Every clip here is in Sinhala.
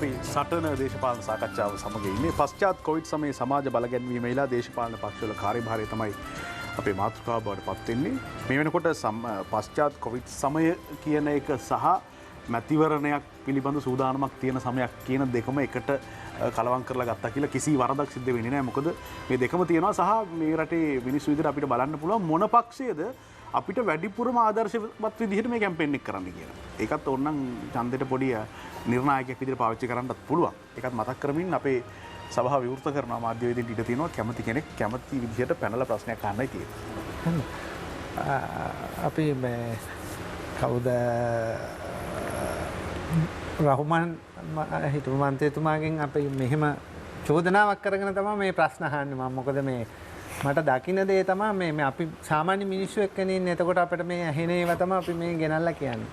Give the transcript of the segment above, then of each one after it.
අපි සටන දේශපාලන සාකච්ඡාව සමග ඉන්නේ පශ්චාත් කොවිඩ් සමයේ සමාජ බලගැන්වීමේලා දේශපාලන පක්ෂවල කාර්යභාරය තමයි අපේ මාතෘකාව බවට පත් වෙන්නේ. මේ වෙනකොට පශ්චාත් කොවිඩ් සමය කියන එක සහ මැතිවරණයක් පිළිබඳ සූදානමක් තියෙන සමයක් කියන දෙකම එකට කලවම් කරලා ගත්තා කියලා කිසි වරදක් සිද්ධ වෙන්නේ නැහැ. මොකද මේ දෙකම තියෙනවා සහ මේ රටේ මිනිස්සු විදිහට අපිට බලන්න පුළුවන් මොන පක්ෂයේද අපිට වැඩිපුරම ආදර්ශවත් විදිහට මේ කැම්පේන් එක කරන්න කියලා. ඒකත් ඕනනම් ඡන්දෙට පොඩි නිර්ණායකයෙක් විදිහට පාවිච්චි කරන්නත් පුළුවන්. ඒකත් මතක් කරමින් අපේ සභාව විවෘත කරනවා මාධ්‍යවේදීන් ඊට තියෙනවා කැමති කෙනෙක් කැමති විදිහට පැනලා ප්‍රශ්නයක් අහන්නයි තියෙන්නේ. අපි මේ කවුද රහුමන් හිටපු මන්ත්‍රීතුමාගෙන් අපි මෙහෙම චෝදනාවක් කරගෙන තමයි මේ ප්‍රශ්න අහන්නේ. මම මොකද මේ මට දකින්න දේ තමයි මේ අපි සාමාන්‍ය මිනිස්සු එක්කනේ ඉන්නේ. එතකොට අපිට මේ ඇහෙන ඒවා තමයි අපි මේ ගෙනල්ලා කියන්නේ.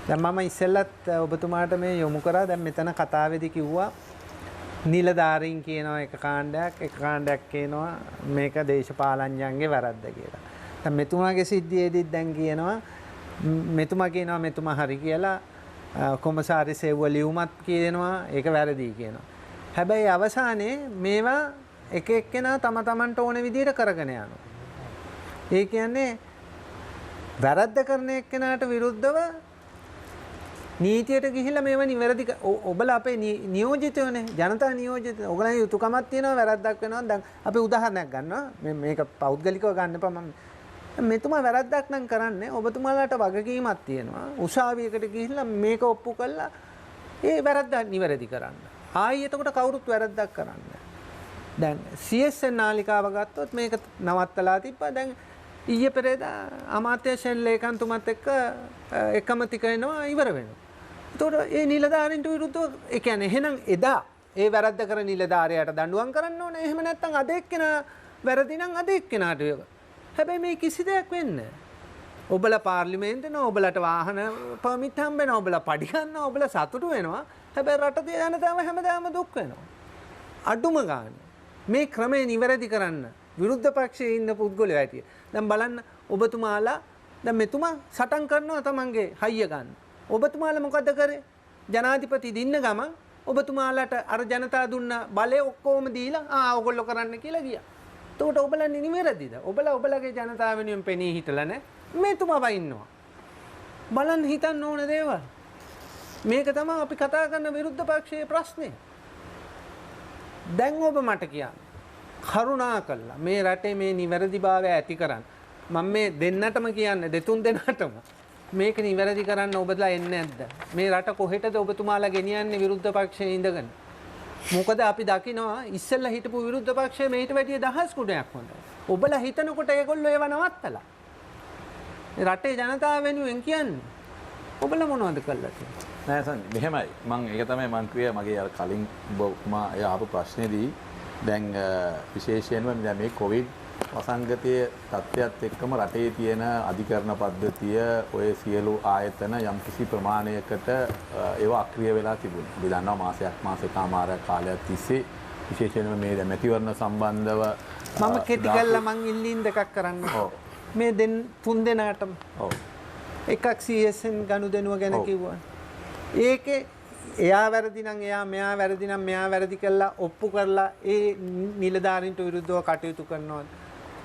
දැන් මම ඉස්සෙල්ලත් ඔබතුමාට මේ යොමු කරා. දැන් මෙතන කතාවේදී කිව්වා නිලධාරීන් කියනවා එක කාණ්ඩයක් කියනවා මේක දේශපාලඥයන්ගේ වැරද්ද කියලා. දැන් මෙතුමාගේ සිද්ධියේදීත් දැන් කියනවා මෙතුමා හරි කියලා කොමසාරි සෙව්ව ලියුමත් කියනවා ඒක වැරදි කියනවා. හැබැයි අවසානයේ මේවා එක එක්කෙනා තමන්ට ඕන විදිහට කරගෙන යනවා. ඒ කියන්නේ වැරද්ද කරන එක්කෙනාට විරුද්ධව නීතියට ගිහිල්ලා මේවා නිවැරදි ඔබලා අපේ නියෝජිතයෝනේ ජනතා නියෝජිත. ඔයගොල්ලන්ගේ යුතුයකමක් තියෙනවා වැරද්දක් වෙනවා. දැන් අපි උදාහරණයක් ගන්නවා. මේක පෞද්ගලිකව ගන්න එපා. මම මෙතුමා වැරද්දක් නම් කරන්නේ ඔබතුමාලාට වගකීමක් තියෙනවා. උසාවියකට ගිහිල්ලා මේක ඔප්පු කළා ඒ වැරද්ද නිවැරදි කරන්න. ආයි එතකොට කවුරුත් වැරද්දක් කරන්නේ. දැන් CSN නාලිකාව ගත්තොත් මේක නවත්තලා තිබ්බා. දැන් ඊයේ පෙරේදා අමාත්‍ය ශෙල් ලේකම්තුමත් එක්ක එකමතික වෙනවා ඉවර වෙනවා. එතකොට ඒ නිලධාරීන්ට විරුද්ධව ඒ කියන්නේ එහෙනම් එදා ඒ වැරද්ද කර නිලධාරියාට දඬුවම් කරන්න ඕනේ. එහෙම නැත්නම් අද එක්කෙනා වැරදි නම් අද එක්කෙනාට ඒක. හැබැයි මේ කිසි දෙයක් වෙන්නේ නැහැ. ඔබලා පාර්ලිමේන්තුවේ ඔබලට වාහන පර්මිට් හම්බ වෙනවා. ඔබලා පඩි ගන්නවා. ඔබලා සතුටු වෙනවා. හැබැයි රටේ ජනතාව හැමදාම දුක් වෙනවා. අඩුම ගානේ මේ ක්‍රමය නිවැරදි කරන්න විරුද්ධ පක්ෂයේ ඉන්න පුද්ගලයෝ ඇටිය. දැන් බලන්න ඔබතුමාලා දැන් මෙතුමා සටන් කරනවා තමන්ගේ හයිය ගන්න. ඔබතුමාලා මොකද කරේ? ජනාධිපති දින්න ගමන් ඔබතුමාලාට අර ජනතා දුන්න බලය ඔක්කොම දීලා ඔයගොල්ලෝ කරන්න කියලා ගියා. එතකොට ඔබලා නිවැරදිද? ඔබලාගේ ජනතාව වෙනුවෙන් පෙනී හිටලා නැහැ. මෙතුමා වයින්නවා. බලන්න හිතන්න ඕන දේවල්. මේක තමයි අපි කතා කරන විරුද්ධ පක්ෂයේ ප්‍රශ්නේ. දැන් ඔබ මට කියන්න කරුණා කළා මේ රටේ මේ නිවැරදිභාවය ඇති කරන්න. මම මේ දෙන්නටම කියන්නේ දෙතුන් දෙනාටම මේක නිවැරදි කරන්න ඔබලා එන්නේ නැද්ද? මේ රට කොහෙටද ඔබතුමාලා ගෙනියන්නේ විරුද්ධ පක්ෂයේ ඉඳගෙන? මොකද අපි දකිනවා ඉස්සෙල්ලා හිටපු විරුද්ධ පක්ෂය මේට වැඩිය දහස් ගුණයක් හොඳයි. ඔබලා හිතනකොට ඒගොල්ලෝ ඒව නවත්තලා. මේ රටේ ජනතාව වෙනුවෙන් කියන්නේ ඔබලා මොනවද කළා කියලා? නෑ සංජි මෙහෙමයි මම ඒක තමයි මම කිව්වේ මගේ අර කලින් ඔබතුමා ආපු ප්‍රශ්නේදී දැන් විශේෂයෙන්ම දැන් මේ කොවිඩ් වසංගතයේ තත්ත්වයක් එක්කම රටේ තියෙන අධිකරණ පද්ධතිය ඔය සියලු ආයතන යම්කිසි ප්‍රමාණයකට ඒවා අක්‍රිය වෙලා තිබුණා. අපි දන්නවා මාසයකමාරක් කාලයක් තිස්සේ විශේෂයෙන්ම මේ දැන් මැතිවරණ සම්බන්ධව මම කෙටි කළා මං ඉල්ලීම් දෙකක් කරන්න. මේ තුන් දෙනාටම එකක් CSN ගනුදෙනුව ගැන කිව්වා. ඒකේ එයා වැරදි නම් එයා මෙයා වැරදි නම් මෙයා වැරදි කළා ඔප්පු කරලා ඒ නිලධාරීන්ට විරුද්ධව කටයුතු කරනවා.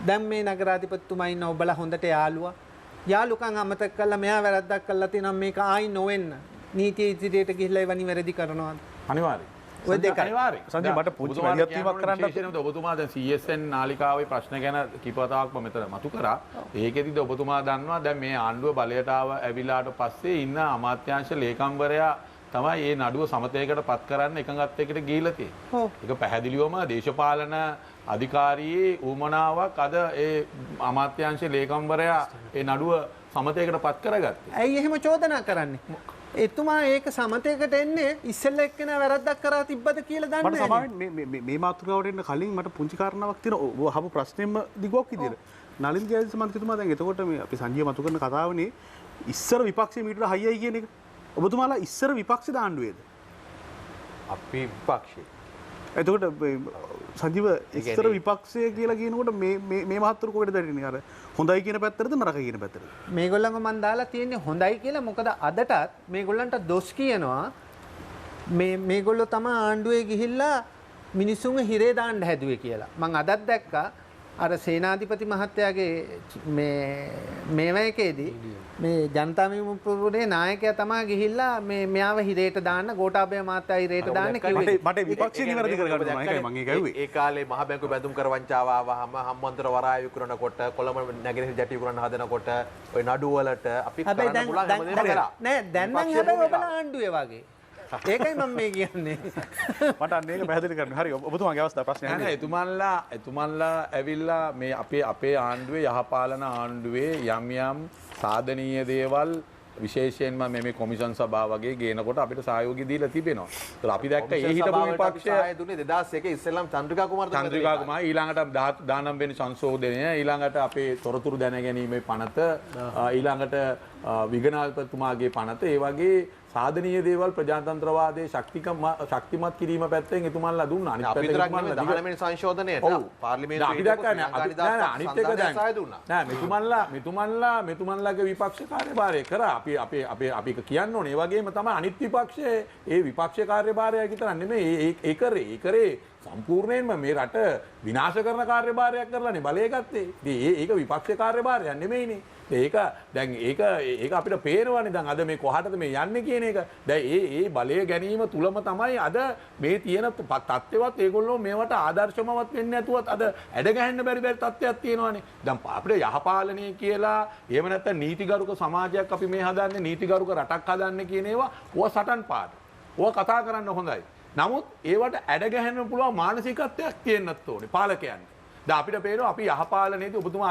දැන් මේ නගරාධිපතිතුමා ඉන්න ඔබලා හොඳට යාළුකම් අමතක කළා මෙයා වැරද්දක් කළා තියෙනවා මේක ආයි නොවෙන්න නීතිය ඉදිරියට ගිහිල්ලා ඒව නිවැරදි කරනවා. අනිවාර්යයෙන්. ඔය දෙක අනිවාර්යයෙන්. සංජය මට පුංචි වැඩිවීමක් කරන්න ඔබතුමා දැන් CSN නාලිකාවේ ප්‍රශ්න ගැන කීපවතාවක් මෙතන මතු කරා. ඒකෙදිද ඔබතුමා දන්නවා දැන් මේ ආණ්ඩුව බලයට ඇවිලාට පස්සේ ඉන්න අමාත්‍යාංශ ලේකම්වරයා තමයි මේ නඩුව සමතයකට පත් කරන්න එකඟත්වයකට ගිහිල්ලා තියෙන්නේ. ඒක පැහැදිලිවම දේශපාලන අධිකාරියේ ඌමනාවක් අද ඒ අමාත්‍යාංශ ලේකම්වරයා ඒ නඩුව සමතයකට පත් කරගත්තේ. ඇයි එහෙම චෝදනා කරන්නේ? එතුමා ඒක සමතයකට එන්නේ ඉස්සෙල්ලා එක්කෙනා වැරද්දක් කරා තිබ්බද කියලා දන්නේ නැහැ. මට සමහරවිට මේ මාතෘකාවට එන්න කලින් මට පුංචි කාරණාවක් තියෙනවා. ඔබ අහපු ප්‍රශ්නෙම දිගුවක් විදියට. නලින් ජයතිස්ස මන්ත්‍රීතුමා දැන් එතකොට මේ අපි සංජීව මතු කරන කතාවනේ ඉස්සර විපක්ෂයේ මීටර හයියයි කියන එක. ඔබතුමාලා ඉස්සර විපක්ෂ දාණ්ඩුවේද? අපි විපක්ෂේ. එතකොට සංජීව ඉස්සර විපක්ෂය කියලා කියනකොට මේ මහත්තුරු කොහෙද දැනෙන්නේ? අර හොඳයි කියන පැත්තටද නරක කියන පැත්තටද? මේගොල්ලන්ව මන් දාලා තියෙන්නේ හොඳයි කියලා. මොකද අදටත් මේගොල්ලන්ට දොස් කියනවා මේගොල්ලෝ තමයි ආණ්ඩුවේ ගිහිල්ලා මිනිස්සුන්ව හිරේ දාන්න හැදුවේ කියලා. මං අදත් දැක්කා අර සේනාධිපති මහත්තයාගේ මේවයකේදී මේ ජනතා විමුක්තිපුරේ නායකයා තමයි ගිහිල්ලා මෙයාව හිරේට දාන්න ගෝඨාභය මහත්තයා හිරේට දාන්න කිව්වේ. මට විපක්ෂය නිවැරදි කරගන්න ඕන එකයි මම ඒක ඇහුවේ. ඒ කාලේ මහ බැංකුවේ බැඳුම් කර වංචාව ආවහම හම්බන්තොට වරාය විකුණනකොට කොළඹ නැගෙනහිර ජැටි විකුණන හදනකොට ඔය නඩු වලට අපි කරන්න පුළුවන් හැමදේම කරා. නෑ දැන් නම් හැබැයි ඔබලා ආණ්ඩුවේ වගේ. ඒකයි මම මේ කියන්නේ. මට අන්න ඒක පැහැදිලි කරන්න. හරි ඔබතුමාගේ අවස්ථාව ප්‍රශ්නේ නෑ එතුමන්ලා ඇවිල්ලා මේ අපේ ආණ්ඩුවේ යහපාලන ආණ්ඩුවේ යම් සාධනීය දේවල් විශේෂයෙන්ම මේ කොමිෂන් සභාව වගේ ගේනකොට අපිට සහයෝගය දීලා තිබෙනවා. ඒත් අපි දැක්ක ඒ හිටපු විපක්ෂය සහාය දුන්නේ 2001 ඉස්සෙල්ලාම චන්ද්‍රිකා කුමාරතුමා ඊළඟට 19 වෙනි සංශෝධනය ඊළඟට අපේ තොරතුරු දැනගැනීමේ පනත ඊළඟට විගණාධිපතිතුමාගේ පනත ඒ වගේ සාධනීය දේවල් ප්‍රජාතන්ත්‍රවාදයේ ශක්තිමත් කිරීම පැත්තෙන් එතුමන්ලා දුන්නා. අනිත් අපි විතරක් නෙමෙයි 19 වෙනි සංශෝධනයට පාර්ලිමේන්තුවේ අනිත් එක දැන් මෙතුමන්ලාගේ විපක්ෂ කාර්යභාරය කරා. අපි කියන්න ඕනේ. ඒ වගේම තමයි අනිත් විපක්ෂයේ ඒ විපක්ෂ කාර්යභාරය විතර නෙමෙයි ඒ කරේ සම්පූර්ණයෙන්ම මේ රට විනාශ කරන කාර්යභාරයක් කරලානේ බලය ගත්තේ. ඉතින් ඒක විපක්ෂ කාර්යභාරයක් නෙමෙයිනේ. ඒක දැන් ඒක අපිට පේනවනේ දැන් අද මේ කොහටද මේ යන්නේ කියන එක. දැන් ඒ බලය ගැනීම තුලම තමයි අද මේ තියෙන තත්ත්වවත් ඒගොල්ලෝ මේවට ආදර්ශමවත් වෙන්නේ නැතුවත් අද ඇඩ ගහන්න බැරි තත්ත්වයක් තියෙනවානේ. දැන් අපිට යහපාලනය කියලා එහෙම නැත්නම් නීතිගරුක සමාජයක් අපි මේ හදන්නේ නීතිගරුක රටක් හදන්නේ කියන ඒවා ඕවා සටන් පාඩ. ඕවා කතා කරන්න හොඳයි. නමුත් ඒවට ඇඩ ගහන්න පුළුවන් මානසිකත්වයක් තියෙන්නත් ඕනේ පාලකයන්ට. දැන් අපිට පේනවා අපි යහපාලනයේදී ඔබතුමා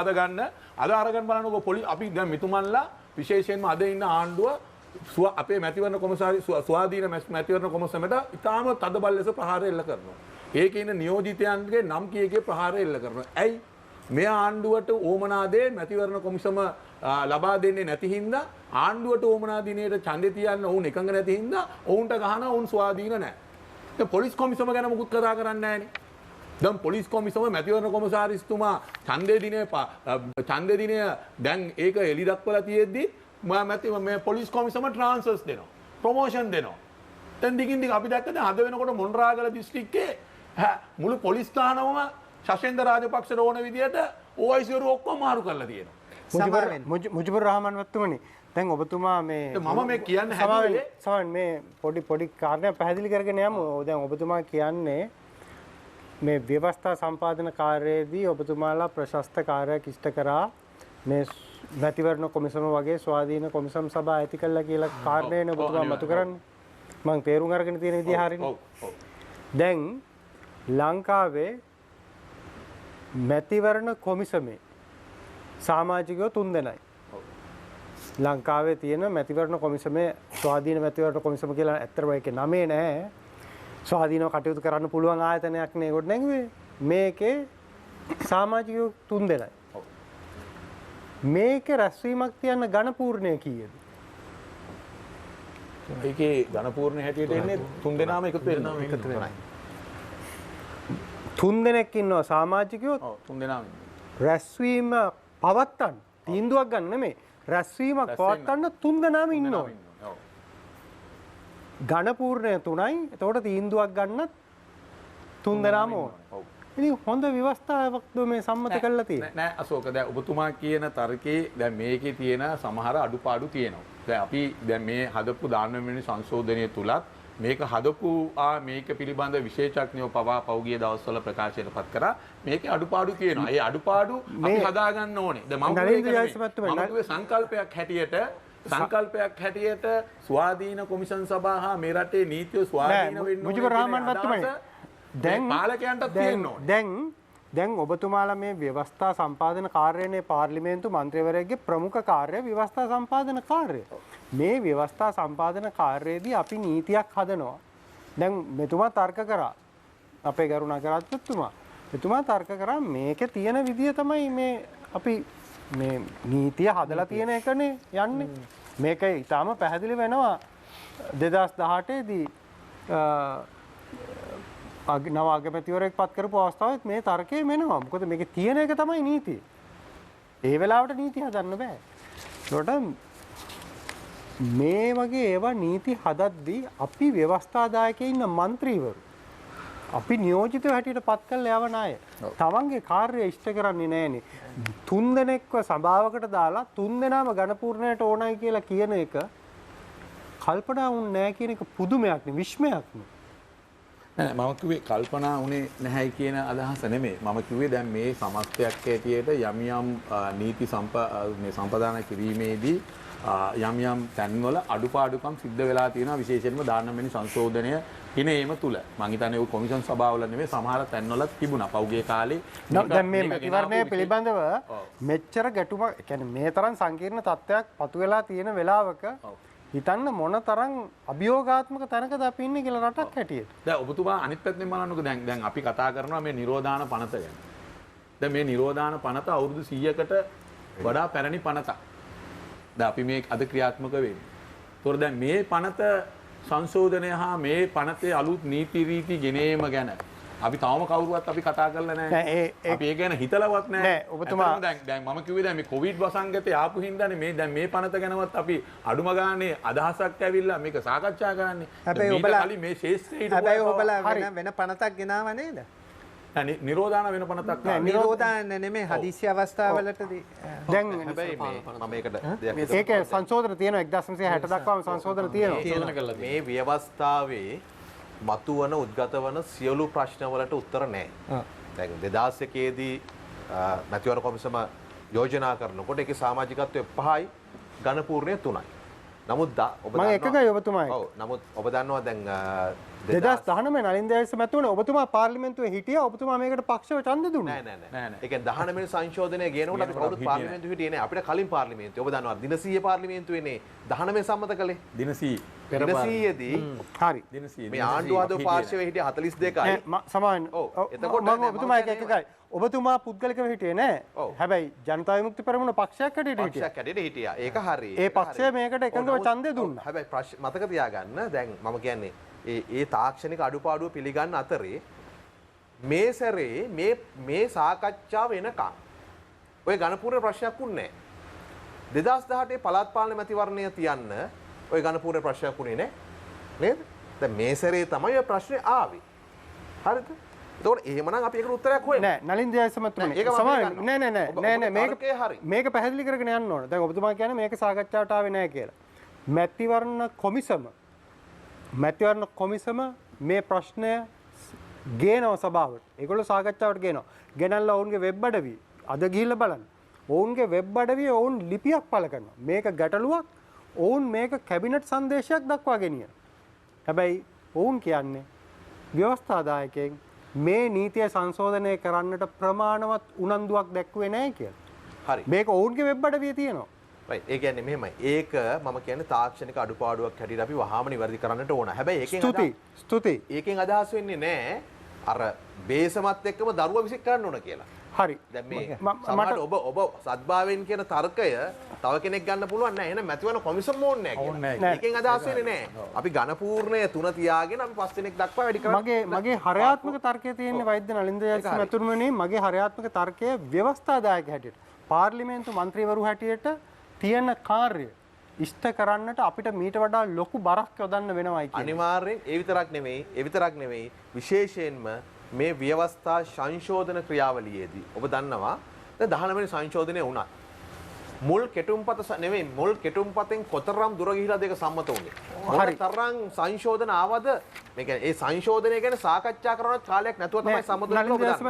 අද අරගෙන බලනකො අපි දැන් මෙතුමන්ලා විශේෂයෙන්ම අද ඉන්න ආණ්ඩුව අපේ මැතිවරණ කොමසාරි ස්වාධීන මැතිවරණ කොමසමට ඉතාම තදබල ලෙස ප්‍රහාර එල්ල කරනවා. ඒකේ ඉන්න නියෝජිතයන්ගේ නම් කීකේ ප්‍රහාර එල්ල කරනවා. ඇයි මේ ආණ්ඩුවට ඕමනා දේ මැතිවරණ කොමිසම ලබා දෙන්නේ නැති හින්දා ආණ්ඩුවට ඕමනා දිනේට ඡන්දේ තියන්න ඔවුන් එකඟ නැති හින්දා ඔවුන්ට ගහනවා ඔවුන් ස්වාධීන නැහැ. දැන් පොලිස් කොමිසම ගැන මුකුත් කතා කරන්නේ නැහැනේ. දැන් පොලිස් කොමිසම මැතිවරණ කොමසාරිස්තුමා ඡන්දේ දිනය දැන් ඒක එලි දක්වලා තියෙද්දි මේ පොලිස් කොමිසම ට්‍රාන්ස්ෆර්ස් දෙනවා ප්‍රොමෝෂන් දෙනවා. දැන් දිගින් දිග අපි දැක්කද අද වෙනකොට මොණරාගල දිස්ත්‍රික්කේ මුළු පොලිස් ස්ථානවම ශෂේන්ද්‍ර රාජපක්ෂ ඕන විදියට OIC ඔක්කොම මාරු කරලා තියෙනවා. මුජිබුර් රහමන් වත්තුමනි දැන් ඔබතුමා මේ මම මේ කියන්න හැදුවේ සමන් මේ පොඩි කාරණයක් පැහැදිලි කරගෙන යමු. දැන් ඔබතුමා කියන්නේ මේ ව්‍යවස්ථා සම්පාදන කාර්යයේදී ඔබතුමාලා ප්‍රශස්ත කාර්යයක් ඉෂ්ට කරා මේ මැතිවරණ කොමිසම වගේ ස්වාධීන කොමිසම් සභා ඇති කළා කියලා කාරණේනේ ඔබතුමා මතු කරන්නේ. මම තේරුම් අරගෙන තියෙන විදිහ හරිනේ. දැන් ලංකාවේ මැතිවරණ කොමිසමේ සමාජිකයෝ 3 දෙනයි. ලංකාවේ තියෙන මැතිවරණ කොමිසමේ ස්වාධීන මැතිවරණ කොමිසම කියලා ඇත්තටම ඒකේ නමේ නැහැ. ස්වාධීනව කටයුතු කරන්න පුළුවන් ආයතනයක් නේ කොට නැගුවේ. මේකේ සමාජිකයෝ 3 දෙනයි. මේකේ රැස්වීමක් තියන්න ඝනපූර්ණය කීයද? ඒකේ ඝනපූර්ණ හැටියට එන්නේ 3 දෙනාම එකතු වෙනවා. 3 දෙනෙක් ඉන්නවා සමාජිකයෝ. ඔව් 3 දෙනාම. රැස්වීම පවත්තන්න තීන්දුවක් ගන්න නෙමෙයි. රැස්වීමක් පවත්තන්න 3 දෙනාම ඉන්නවා. ඝනපූර්ණය 3යි. එතකොට තීන්දුවක් ගන්නත් 3 දෙනාම ඕන. ඉතින් හොඳ ව්‍යවස්ථාවක් මේ සම්මත කරලා තියෙන්නේ. නෑ අශෝක දැන් ඔබතුමා කියන තර්කේ දැන් මේකේ තියෙන සමහර අඩුපාඩු තියෙනවා. දැන් අපි දැන් මේ හදපු 19 වෙනි සංශෝධනය තුලත් මේක හදපු මේක පිළිබඳ විශේෂඥයෝ පවා පෞගිය දවස්වල ප්‍රකාශයටපත් කරා මේකේ අඩුපාඩු තියෙනවා. ඒ අඩුපාඩු අපි හදා ගන්න ඕනේ. දැන් මම සංකල්පයක් හැටියට ස්වාධීන කොමිෂන් සභාව හා මේ රටේ නීතිය ස්වාධීන වෙන්න ඕනේ. මුජිබුර් රහමන් වත්තුමනි දැන් පාලකයන්ට තියෙන්න ඕනේ. දැන් ඔබතුමාලා මේ ව්‍යවස්ථා සම්පාදන කාර්යනේ පාර්ලිමේන්තු මන්ත්‍රීවරයෙක්ගේ ප්‍රමුඛ කාර්යය ව්‍යවස්ථා සම්පාදන කාර්යය. මේ ව්‍යවස්ථා සම්පාදන කාර්යයේදී අපි නීතියක් හදනවා. දැන් මෙතුමා තර්ක කරා. අපේ ගරු නගරාධිපතිතුමා. මෙතුමා තර්ක කරා මේකේ තියෙන විදිය තමයි මේ අපි මේ නීතිය හදලා තියෙන එකනේ යන්නේ. මේක ඊටාම පැහැදිලි වෙනවා 2018 දී නව අගමැතිවරයෙක් පත් කරපු අවස්ථාවෙත් මේ තර්කය මෙනවා. මොකද මේකේ තියෙන එක තමයි නීතිය. ඒ වෙලාවට නීතිය හදන්න බෑ. ඒකට මේ වගේ ඒවා නීති හදද්දී අපි ව්‍යවස්ථාදායකයේ ඉන්න മന്ത്രിවරු අපි නියෝජිතව හැටියට පත් කරලා යවන අය තමන්ගේ කාර්යය ඉෂ්ට කරන්නේ නැහනේ. 3 දෙනෙක්ව සභාවකට දාලා 3 දෙනාම ඝනපූර්ණයට ඕනයි කියලා කියන එක කල්පනා වුන්නේ නැහැ කියන එක පුදුමයක් නේ, විශ්මයක් නේ. නෑ මම කිව්වේ කල්පනා වුණේ නැහැයි කියන අදහස නෙමෙයි. මම කිව්වේ දැන් මේ සමස්තයක් ඇටියට යම් යම් නීති සම්පදාන කිරීමේදී යම් යම් තැන්වල අඩුපාඩුකම් සිද්ධ වෙලා තියෙනවා, විශේෂයෙන්ම 19 වෙනි සංශෝධනය හිනේම තුල. මම හිතන්නේ ඔය කොමිෂන් සභාවල නෙමෙයි සමහර තැන්වල තිබුණා පෞගේ කාලේ. දැන් මේ මැතිවරණය පිළිබඳව මෙච්චර ගැටුමක්, කියන්නේ මේ තරම් සංකීර්ණ තත්ත්වයක් පතු වෙලා තියෙන වෙලාවක හිතන්න මොන තරම් අභියෝගාත්මක තැනකද අපි ඉන්නේ කියලා රටක් හැටියට. දැන් ඔබතුමා අනිත් පැත්තෙන් බලන්නකෝ දැන් අපි කතා කරනවා මේ නිරෝධාන පනත ගැන. දැන් මේ නිරෝධාන පනත අවුරුදු 100කට වඩා පැරණි පනතක්. දැන් අපි මේ අද ක්‍රියාත්මක වෙන්නේ. ඒතොර දැන් මේ පනත සංශෝධනය හා මේ පනතේ අලුත් නීති රීති ගෙනීම ගැන අපි තවම කවුරුවත් අපි කතා කරලා නැහැ. අපි ඒ ගැන හිතලවත් නැහැ. ඔබතුමා දැන් මම කිව්වේ දැන් මේ කොවිඩ් වසංගතේ ආපු හින්දානේ මේ දැන් මේ පනත ගැනවත් අපි අඩුම ගානේ අදහසක් ඇවිල්ලා මේක සාකච්ඡා කරන්නේ. හැබැයි ඔබලා කලින් මේ ශේෂ්ත්‍රයට හැබැයි ඔබලා වෙන පනතක් ගෙනාව නේද? නිරෝධාන වෙන පනතක් නෑ, නිරෝධාන නෙමෙයි හදිසි අවස්ථාවලටදී. දැන් හැබැයි මම මේකට දෙයක් ඒක සංශෝධන තියෙනවා 1960 දක්වාම සංශෝධන තියෙනවා. මේ ව්‍යවස්ථාවේ මතුවන උද්ගත වන සියලු ප්‍රශ්නවලට උත්තර නැහැ. දැන් 2001 දී මැතිවරණ කොමිසම යෝජනා කරනකොට ඒකේ සමාජිකත්වය 5යි ඝනපූර්ණය 3යි. නමුත් ඔබ මම එකගයි ඔබතුමායි. ඔව් නමුත් ඔබ දන්නවා දැන් 2019 නලින් දැස් මැතිවරණ ඔබතුමා පාර්ලිමේන්තුවේ හිටියා. ඔබතුමා මේකට පක්ෂව ඡන්ද දුන්නා. නෑ. ඒ කියන්නේ 19 වෙනි සංශෝධනය ගේනකොට අපි කවුරුත් පාර්ලිමේන්තුවේ හිටියේ නෑ. අපිට කලින් පාර්ලිමේන්තුවේ ඔබ දන්නවා දින 100 පාර්ලිමේන්තුවේනේ 19 සම්මත කළේ. දින 100 දින 100දී හරි. දින 100 මේ ආණ්ඩුව ආදෝ පාර්ශවයේ හිටිය 42යි. සමාන. ඔව්. එතකොට මම ඔබතුමා එකයි. ඔබතුමා පුද්ගලිකව හිටියේ නෑ. හැබැයි ජනතා විමුක්ති පෙරමුණ පක්ෂයක් හැටියට හිටියා. පක්ෂයක් හැටියට හිටියා. ඒක හරි. ඒ පක්ෂය මේකට එකඟව ඡන්දය දුන්නා. හැබැයි මතක තියාගන්න දැන් මම කියන්නේ ඒ තාක්ෂණික අඩුපාඩුව පිළිගන්න අතරේ මේ සැරේ මේ සාකච්ඡාව එනකම් ඔය ඝනපූර්ණ ප්‍රශ්නයක් උන්නේ නැහැ. 2018 පළාත් පාලන මැතිවරණය තියන්න ඔය ඝනපූර්ණ ප්‍රශ්නයක් උනේ නැහැ. නේද? දැන් මේ සැරේ තමයි ඔය ප්‍රශ්නේ ආවේ. හරිද? එතකොට එහෙමනම් අපි ඒකට උත්තරයක් හොයමු. නෑ නලින් ජයසමතුමනි. නෑ මේක පැහැදිලි කරගෙන යන්න ඕන. දැන් ඔබතුමා කියන්නේ මේක සාකච්ඡාවට ආවේ නෑ කියලා. මැතිවරණ කොමිසම මේ ප්‍රශ්නය ගේනවා සභාවට. ඒගොල්ලෝ සාකච්ඡාවට ගේනවා. ගෙනල්ලා ඔවුන්ගේ වෙබ් අඩවිය අද ගිහිල්ලා බලන්න. ඔවුන්ගේ වෙබ් අඩවිය ඔවුන් ලිපියක් පළ කරනවා. මේක ගැටලුවක්. ඔවුන් මේක කැබිනට් සංදේශයක් දක්වා ගෙනියන. හැබැයි ඔවුන් කියන්නේ ව්‍යවස්ථාදායකයන් මේ නීතිය සංශෝධනය කරන්නට ප්‍රමාණවත් උනන්දුවක් දැක්ුවේ නැහැ කියලා. හරි. මේක ඔවුන්ගේ වෙබ් අඩවියේ තියෙනවා. ඒ කියන්නේ මෙහෙමයි. ඒක මම කියන්නේ තාක්ෂණික අඩුපාඩුවක් හැටියට අපි වහාම නිවැරදි කරන්නට ඕන. හැබැයි ස්තුතියි. ඒකෙන් අදහස් වෙන්නේ නැහැ අර බේසමත් එක්කම දරුවා විසික් කරන්න ඕන කියලා. හරි. දැන් මේ සමහරට ඔබ සත්භාවයෙන් කියන තර්කය තව කෙනෙක් ගන්න පුළුවන් නෑ. එහෙනම් මැතිවරණ කොමිසම ඕනේ නෑ කියලා. ඒකෙන් අදහස් වෙන්නේ නෑ. අපි ඝනපූර්ණය 3 තියාගෙන අපි 5 දෙනෙක් දක්වා වැඩි කරමු. මගේ හරයාත්මක තර්කය තියෙන්නේ වෛද්‍ය නලින්ද ජයසිංහ මැතිතුමනි. මගේ හරයාත්මක තර්කය ව්‍යවස්ථාදායක හැටියට පාර්ලිමේන්තු මන්ත්‍රීවරු හැටියට තියෙන කාර්ය ඉෂ්ට කරන්නට අපිට මීට වඩා ලොකු බරක් යොදන්න වෙනවයි කියන්නේ. අනිවාර්යෙන් ඒ විතරක් නෙමෙයි විශේෂයෙන්ම මේ ව්‍යවස්ථා සංශෝධන ක්‍රියාවලියේදී ඔබ දන්නවා දැන් 19 වෙනි සංශෝධනය වුණා. මුල් කෙටුම්පතෙන් කොතරම් දුර ගිහිලාද ඒක සම්මත වුණේ. මොනතරම් සංශෝධන ආවද? මේ කියන්නේ ඒ සංශෝධනය ගැන සාකච්ඡා කරන කාලයක් නැතුව තමයි සම්මත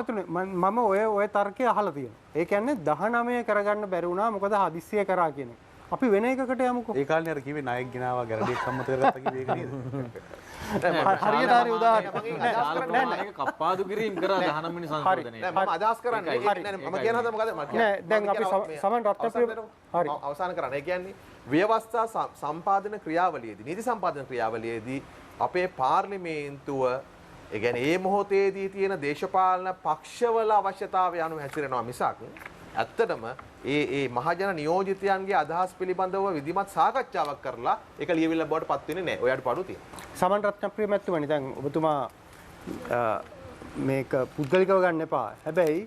වෙන්නේ. මම ඔය තර්කය අහලා තියෙනවා. ඒ කියන්නේ 19 කරගන්න බැරි වුණා මොකද හදිස්සිය කරා කියන එක. අපි වෙන එකකට යමුකෝ. ඒ කාලේ අර කිව්වේ නායක ගෙනාවා ගැරඩියක් සම්මත කරගත්තා කිව්වේ ඒක නේද? හරියට හරි උදාහරණයක්. කප්පාදු කිරීම කරා 19 වෙනි සංශෝධනයේ. මම අදහස් කරන්නේ මම කියන හද මොකද නෑ දැන් අපි සමන් රත්නප්‍රිය හරි අවසන් කරන්නේ. ඒ කියන්නේ ව්‍යවස්ථා සම්පාදන ක්‍රියාවලියේදී නීති සම්පාදන ක්‍රියාවලියේදී අපේ පාර්ලිමේන්තුව ඒ කියන්නේ මේ මොහොතේදී තියෙන දේශපාලන පක්ෂවල අවශ්‍යතාවය අනුව හැසිරෙනවා මිසක් ඇත්තටම ඒ මහජන නියෝජිතයන්ගේ අදහස් පිළිබඳව විධිමත් සාකච්ඡාවක් කරලා ඒක ලියවිල්ල බවට පත් වෙන්නේ නැහැ. ඔයාලට පාඩු තියෙනවා. සමන් රත්නප්‍රිය මැතිතුමනි දැන් ඔබතුමා මේක පුද්ගලිකව ගන්න එපා. හැබැයි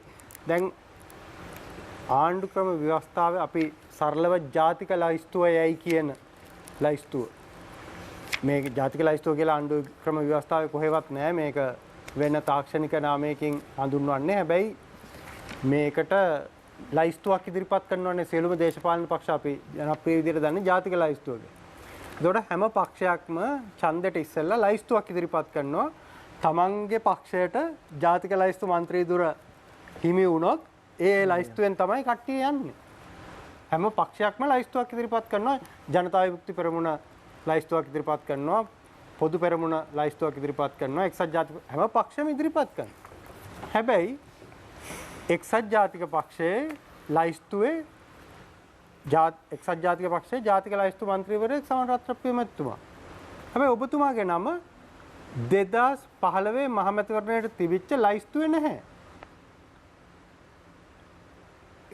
දැන් ආණ්ඩු ක්‍රම ව්‍යවස්ථාවේ අපි සරලව ජාතික ලයිස්තුව යයි කියන ලයිස්තුව. මේ ජාතික ලයිස්තුව කියලා ආණ්ඩුව ක්‍රම ව්‍යවස්ථාවේ කොහෙවත් නැහැ. මේක වෙන තාක්ෂණික නාමයකින් හඳුන්වන්නේ. හැබැයි මේකට ලයිස්තුවක් ඉදිරිපත් කරනවානේ සියලුම දේශපාලන පක්ෂ අපි ජනප්‍රිය විදිහට දන්නේ ජාතික ලයිස්තුව කියලා. ඒතකොට හැම පක්ෂයක්ම ඡන්දෙට ඉස්සෙල්ලා ලයිස්තුවක් ඉදිරිපත් කරනවා. තමන්ගේ පක්ෂයට ජාතික ලයිස්තු මන්ත්‍රී දුර හිමි වුණොත් ඒ ලයිස්තුවෙන් තමයි කට්ටිය යන්නේ. හැම පක්ෂයක්ම ලයිස්තුවක් ඉදිරිපත් කරනවා. ජනතා විමුක්ති පෙරමුණ ලයිස්තුවක් ඉදිරිපත් කරනවා. පොදු පෙරමුණ ලයිස්තුවක් ඉදිරිපත් කරනවා. එක්සත් ජාතික හැම පක්ෂෙම ඉදිරිපත් කරනවා. හැබැයි එක්සත් ජාතික පක්ෂයේ ලයිස්තුවේ එක්සත් ජාතික පක්ෂයේ ජාතික ලයිස්තු මන්ත්‍රීවරයෙක් සමන් රත්නප්‍රිය මැතිතුමා. හැබැයි ඔබතුමාගේ නම 2015 මහමැතිවරණයට තිබිච්ච ලයිස්තුවේ නැහැ.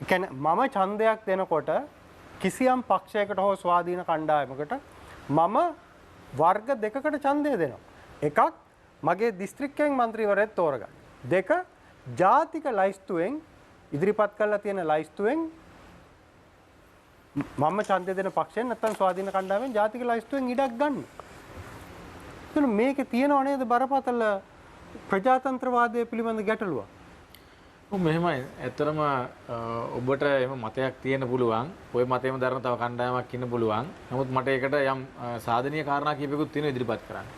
කියන්නේ මම ඡන්දයක් දෙනකොට කිසියම් පක්ෂයකට හෝ ස්වාධීන කණ්ඩායමකට මම වර්ග දෙකකට ඡන්දය දෙනවා. එකක් මගේ දිස්ත්‍රික්කයෙන් മന്ത്രിවරයෙක් තෝරගන්න. දෙක ජාතික ලයිස්තුවෙන් ඉදිරිපත් කරලා තියෙන ලයිස්තුවෙන් මම ඡන්දය දෙන පක්ෂයෙන් නැත්නම් ස්වාධීන කණ්ඩායමෙන් ජාතික ලයිස්තුවෙන් ඉඩක් ගන්න. එතන මේකේ තියෙනව නේද බරපතල ප්‍රජාතන්ත්‍රවාදය පිළිබඳ ගැටලුවක්. මෙහෙමයි ඇත්තටම ඔබට එම මතයක් තියෙන්න පුළුවන්. ওই මතයම දරන තව කණ්ඩායමක් ඉන්න පුළුවන්. නමුත් මට ඒකට යම් සාධනීය කාරණා කීපයකුත් තියෙනවා ඉදිරිපත් කරන්න.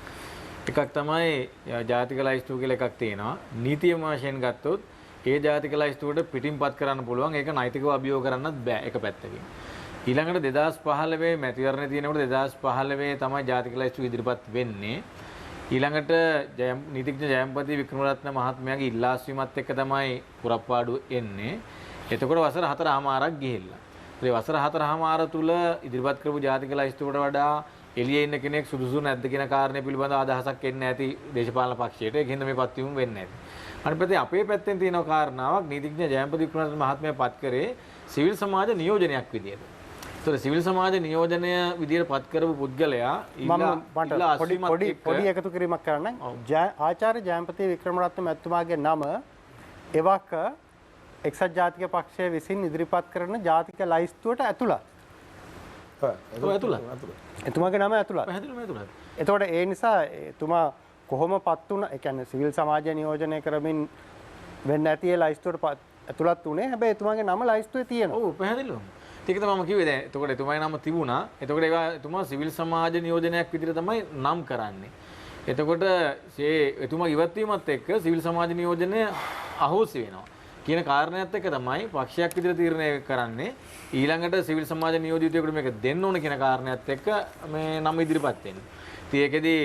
එකක් තමයි ජාතික ලයිස්තුව කියලා එකක් තියෙනවා. නීතිය වශයෙන් ගත්තොත් ඒ ජාතික ලයිස්තුවට පිටින්පත් කරන්න පුළුවන්. ඒක නෛතිකව අභියෝග කරන්නත් බෑ එක පැත්තකින්. ඊළඟට 2015 මැතිවරණේ තියෙනකොට 2015 තමයි ජාතික ලයිස්තුව ඉදිරිපත් වෙන්නේ. ඊළඟට නීතිඥ ජයම්පති වික්‍රමරත්න මහත්මයාගේ ඉල්ලාස්වීමත් එක්ක තමයි පුරප්පාඩු එන්නේ. එතකොට වසර 4මාරක් ගිහිල්ලා. ඒ වසර 4මාර තුල ඉදිරිපත් කරපු ජාතික ලයිස්තුවට වඩා එළියේ ඉන්න කෙනෙක් සුදුසු නැද්ද කියන කාරණේ පිළිබඳව අදහසක් එන්නේ නැති දේශපාලන පක්ෂයට. ඒකින්ද මේ පත්වීම වෙන්නේ නැති. අනිත් පැත්තේ අපේ පැත්තෙන් තියෙන කාරණාවක් නීතිඥ ජයම්පති වික්‍රමරත්න මහත්මයා පත් කරේ සිවිල් සමාජ නියෝජනයක් විදියට. ඒතර සිවිල් සමාජ නියෝජනය විදියට පත් කරපු පුද්ගලයා පොඩි එකතු කිරීමක් කරන්න. ආචාර්ය ජයම්පති වික්‍රමරත්න මැතිතුමාගේ නම එවක එක්සත් ජාතික පක්ෂය විසින් ඉදිරිපත් කරන ජාතික ලයිස්තුවට ඇතුළත්. එතුමාගේ නම ඇතුළත්. එතකොට ඒ නිසා එතුමා කොහොමපත් වුණා? ඒ කියන්නේ සිවිල් සමාජ නියෝජනය කරමින් වෙන්න ඇති ඒ ලයිස්තුවට ඇතුළත් උනේ. හැබැයි එතුමාගේ නම ලයිස්තුවේ තියෙනවා. ඔව් පැහැදිලිවම. ඒක තමයි මම කිව්වේ දැන්. එතකොට එතුමාගේ නම තිබුණා. එතකොට ඒවා එතුමා සිවිල් සමාජ නියෝජනයක් විදිහට තමයි නම් කරන්නේ. එතකොට එතුමා ඉවත් වීමත් එක්ක සිවිල් සමාජ නියෝජනය අහෝසි වෙනවා. කියන කාරණයත් එක්ක තමයි පක්ෂයක් විදිහට තීරණය කරන්නේ. ඊළඟට සිවිල් සමාජ නියෝජිතයෙකුට මේක දෙන්න ඕන කියන කාරණයත් එක්ක මේ නම ඉදිරිපත් වෙන්නේ. ඉතින් ඒකෙදී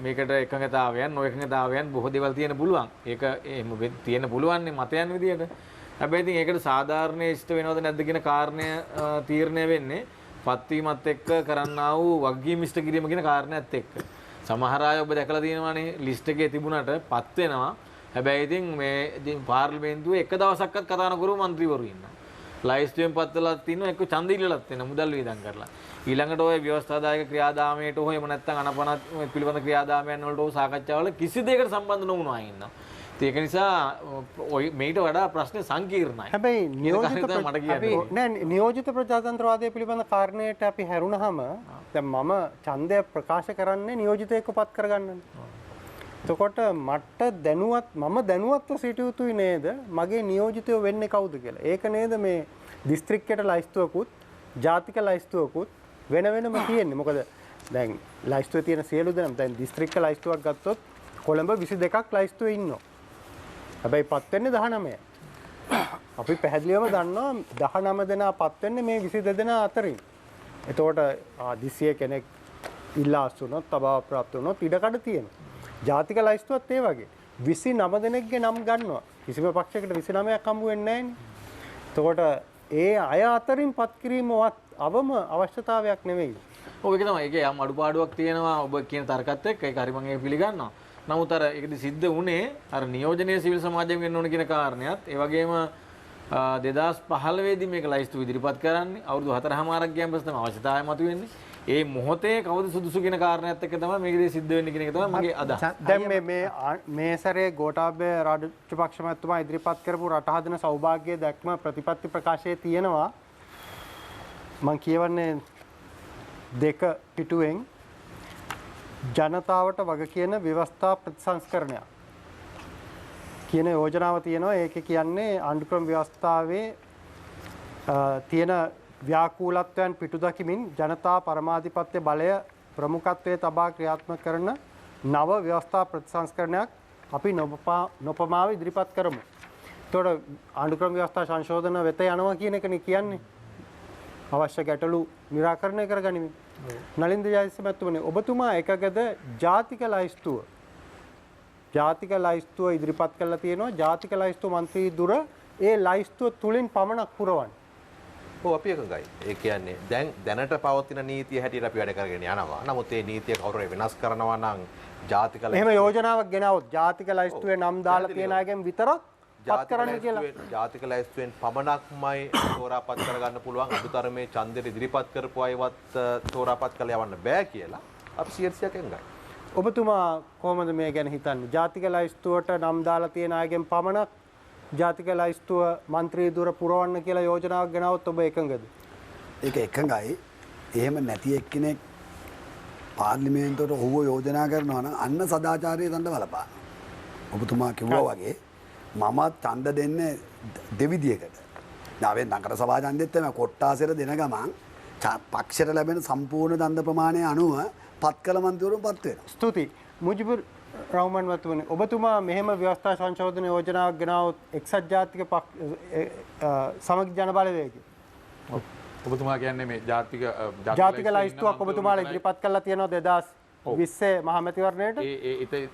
මේකට එකඟතාවයන් නොඑකඟතාවයන් බොහෝ දේවල් තියෙන්න පුළුවන්. ඒක එහෙම තියෙන්න පුළුවන් නේ මතයන් විදිහට. හැබැයි ඉතින් ඒකට සාධාරණ ඉෂ්ට වෙනවද නැද්ද කියන කාරණය තීරණය වෙන්නේ පත්වීමත් එක්ක කරන්නා වූ වගකීම් ඉෂ්ට කිරීම කියන කාරණයත් එක්ක. සමහර අය ඔබ දැකලා තියෙනවානේ ලිස්ට් එකේ තිබුණාට පත් වෙනවා. හැබැයි ඉතින් මේ පාර්ලිමේන්තුවේ එක දවසක්වත් කතා නොකරපු മന്ത്രിවරු ඉන්නවා. ලයිස්තුවෙන් පත් වෙලා තිනවා එක්ක ඡන්ද ඉල්ලලත් වෙන මුදල් වේදම් කරලා. ඊළඟට ඔය ව්‍යවස්ථාදායක ක්‍රියාදාමයට හෝ එහෙම නැත්නම් අනපනත් පිළිබඳ ක්‍රියාදාමයන් වලට හෝ සාකච්ඡාවල කිසි දෙයකට සම්බන්ධ නොවුණු අය ඉන්නවා. ඒක නිසා ඔය මේට වඩා ප්‍රශ්නේ සංකීර්ණයි. හැබැයි නියෝජිත ප්‍රජාතන්ත්‍රවාදය පිළිබඳ කාරණයට අපි හැරුණාම දැන් මම ඡන්දය ප්‍රකාශ කරන්නේ නියෝජිතයෙක්ව පත් කරගන්නනේ. එතකොට මට මම දැනුවත්ව සිටිය යුතුයි නේද මගේ නියෝජිතයෝ වෙන්නේ කවුද කියලා. ඒක නේද මේ දිස්ත්‍රික්කයට ලයිස්තුවකුත් ජාතික ලයිස්තුවකුත් වෙන වෙනම තියෙන්නේ. මොකද දැන් ලයිස්තුවේ තියෙන සියලු දෙනා දැන් දිස්ත්‍රික්ක ලයිස්තුවක් ගත්තොත් කොළඹ 22ක් ලයිස්තුවේ ඉන්නවා. හැබැයි පත් වෙන්නේ 19. අපි පැහැදිලිවම දන්නවා 19 දෙනා පත් වෙන්නේ මේ 22 දෙනා අතරින්. එතකොට දිස්සිය කෙනෙක් ඉල්ලාස් වුණොත් තබාව ප්‍රාප්ත වුණොත් ඉඩකඩ තියෙනවා. ජාතික ලයිස්තුවත් ඒ වගේ 29 දෙනෙක්ගේ නම් ගන්නවා. කිසිම පක්ෂයකට 29ක් හම්බ වෙන්නේ නැහැ. එතකොට ඒ අය අතරින් පත් කිරීමවත් අවම අවශ්‍යතාවයක් නෙවෙයි. ඔව් ඒක තමයි. ඒකේ යම් අඩුපාඩුවක් තියෙනවා ඔබ කියන තර්කත් එක්ක. ඒක හරි මම ඒක පිළිගන්නවා. නමුත් අර ඒකදී සිද්ධ වුණේ අර නියෝජනීය සිවිල් සමාජයෙන් වෙන්න ඕන කියන කාරණයක්. ඒ වගේම 2015 දී මේක ලයිස්තු ඉදිරිපත් කරන්නේ. අවුරුදු 4මාරක් ගියන් පස්සේ තමයි අවශ්‍යතාවය මතුවෙන්නේ. ඒ මොහොතේ කවුද සුදුසු කියන කාරණයක් එක්ක තමයි මේකදී සිද්ධ වෙන්නේ කියන එක තමයි මගේ අදහස. දැන් මේ සැරේ ගෝඨාභය රාජපක්ෂ මහත්මයා ඉදිරිපත් කරපු රට හදන සෞභාග්‍ය දැක්ම ප්‍රතිපත්ති ප්‍රකාශයේ තියෙනවා. මම කියවන්නේ 2 පිටුවෙන් ජනතාවට වග කියන ව්‍යවස්ථා ප්‍රතිසංස්කරණයක් කියන යෝජනාව තියෙනවා. ඒක කියන්නේ ආණ්ඩුක්‍රම ව්‍යවස්ථාවේ තියෙන ව්‍යාකූලත්වයන් පිටු දකිමින් ජනතා පරමාධිපත්‍ය බලය ප්‍රමුඛත්වයේ තබා ක්‍රියාත්මක කරන නව ව්‍යවස්ථා ප්‍රතිසංස්කරණයක් අපි නොපමාව ඉදිරිපත් කරමු. එතකොට ආණ්ඩුක්‍රම ව්‍යවස්ථා සංශෝධන වෙත යනවා කියන එකනේ කියන්නේ. අවශ්‍ය ගැටලු निराකරණය කරගනිමින්. නලින්ද ජයසිංහ මැතිතුමනි, ඔබතුමා එකගද ජාතික ලයිස්තුව ඉදිරිපත් කරලා තියෙනවා. ජාතික ලයිස්තුව මන්ත්‍රී දුර ඒ ලයිස්තුව තුලින් පමණක් පුරවන්නේ. ඔව් අපි එකඟයි. ඒ කියන්නේ දැනට පවතින නීතිය හැටියට අපි වැඩ කරගෙන යනවා. නමුත් ඒ නීතිය කවුරු වෙනස් කරනවා නම් ජාතික එහෙම යෝජනාවක් ගෙනවොත් ජාතික ලයිස්තුවේ නම් දාලා තියෙන අයගෙන් විතරක් පත් කරන්න කියලා. ජාතික ලයිස්තුවෙන් පමණක්මයි තෝරාපත් කරගන්න පුළුවන්. අදුතරමේ ඡන්දෙට ඉදිරිපත් කරපු අයවත් තෝරාපත් කරලා යවන්න බෑ කියලා අපි 100%ක් එකඟයි. ඔබතුමා කොහොමද මේ ගැන හිතන්නේ? ජාතික ලයිස්තුවට නම් දාලා තියෙන අයගෙන් පමණක් ජාතික ලයිස්තුව മന്ത്രി දුර පුරවන්න කියලා යෝජනාවක් ගෙනවොත් ඔබ එකඟද? ඒක එකඟයි. එහෙම නැති එක්කෙනෙක් පාර්ලිමේන්තුවට ඔහුව යෝජනා කරනවා නම් අන්න සදාචාරයේ දඬ බලපාන. ඔබතුමා කිව්වා වගේ මමත් ඡන්ද දෙන්නේ දෙවිදියකට. නාවෙන් නගර සභා ඡන්දෙත් තමයි කොට්ටාසෙට දෙන ගමන් පක්ෂයට ලැබෙන සම්පූර්ණ ඡන්ද ප්‍රමාණය අනුව පත් කළ මන්ත්‍රීවරුන් පත් වෙනවා. ස්තුතියි. මුජිබුර් රහමන් මතුවනේ, ඔබතුමා මෙහෙම ව්‍යවස්ථා සංශෝධන යෝජනාවක් ගෙනවොත් එක්සත් ජාතික සමගි ජන බලවේගය. ඔබතුමා කියන්නේ මේ ජාතික ලයිස්තුවක් ඔබතුමාලා ඉදිරිපත් කරලා තියෙනවා 2020 මහ මැතිවරණයට.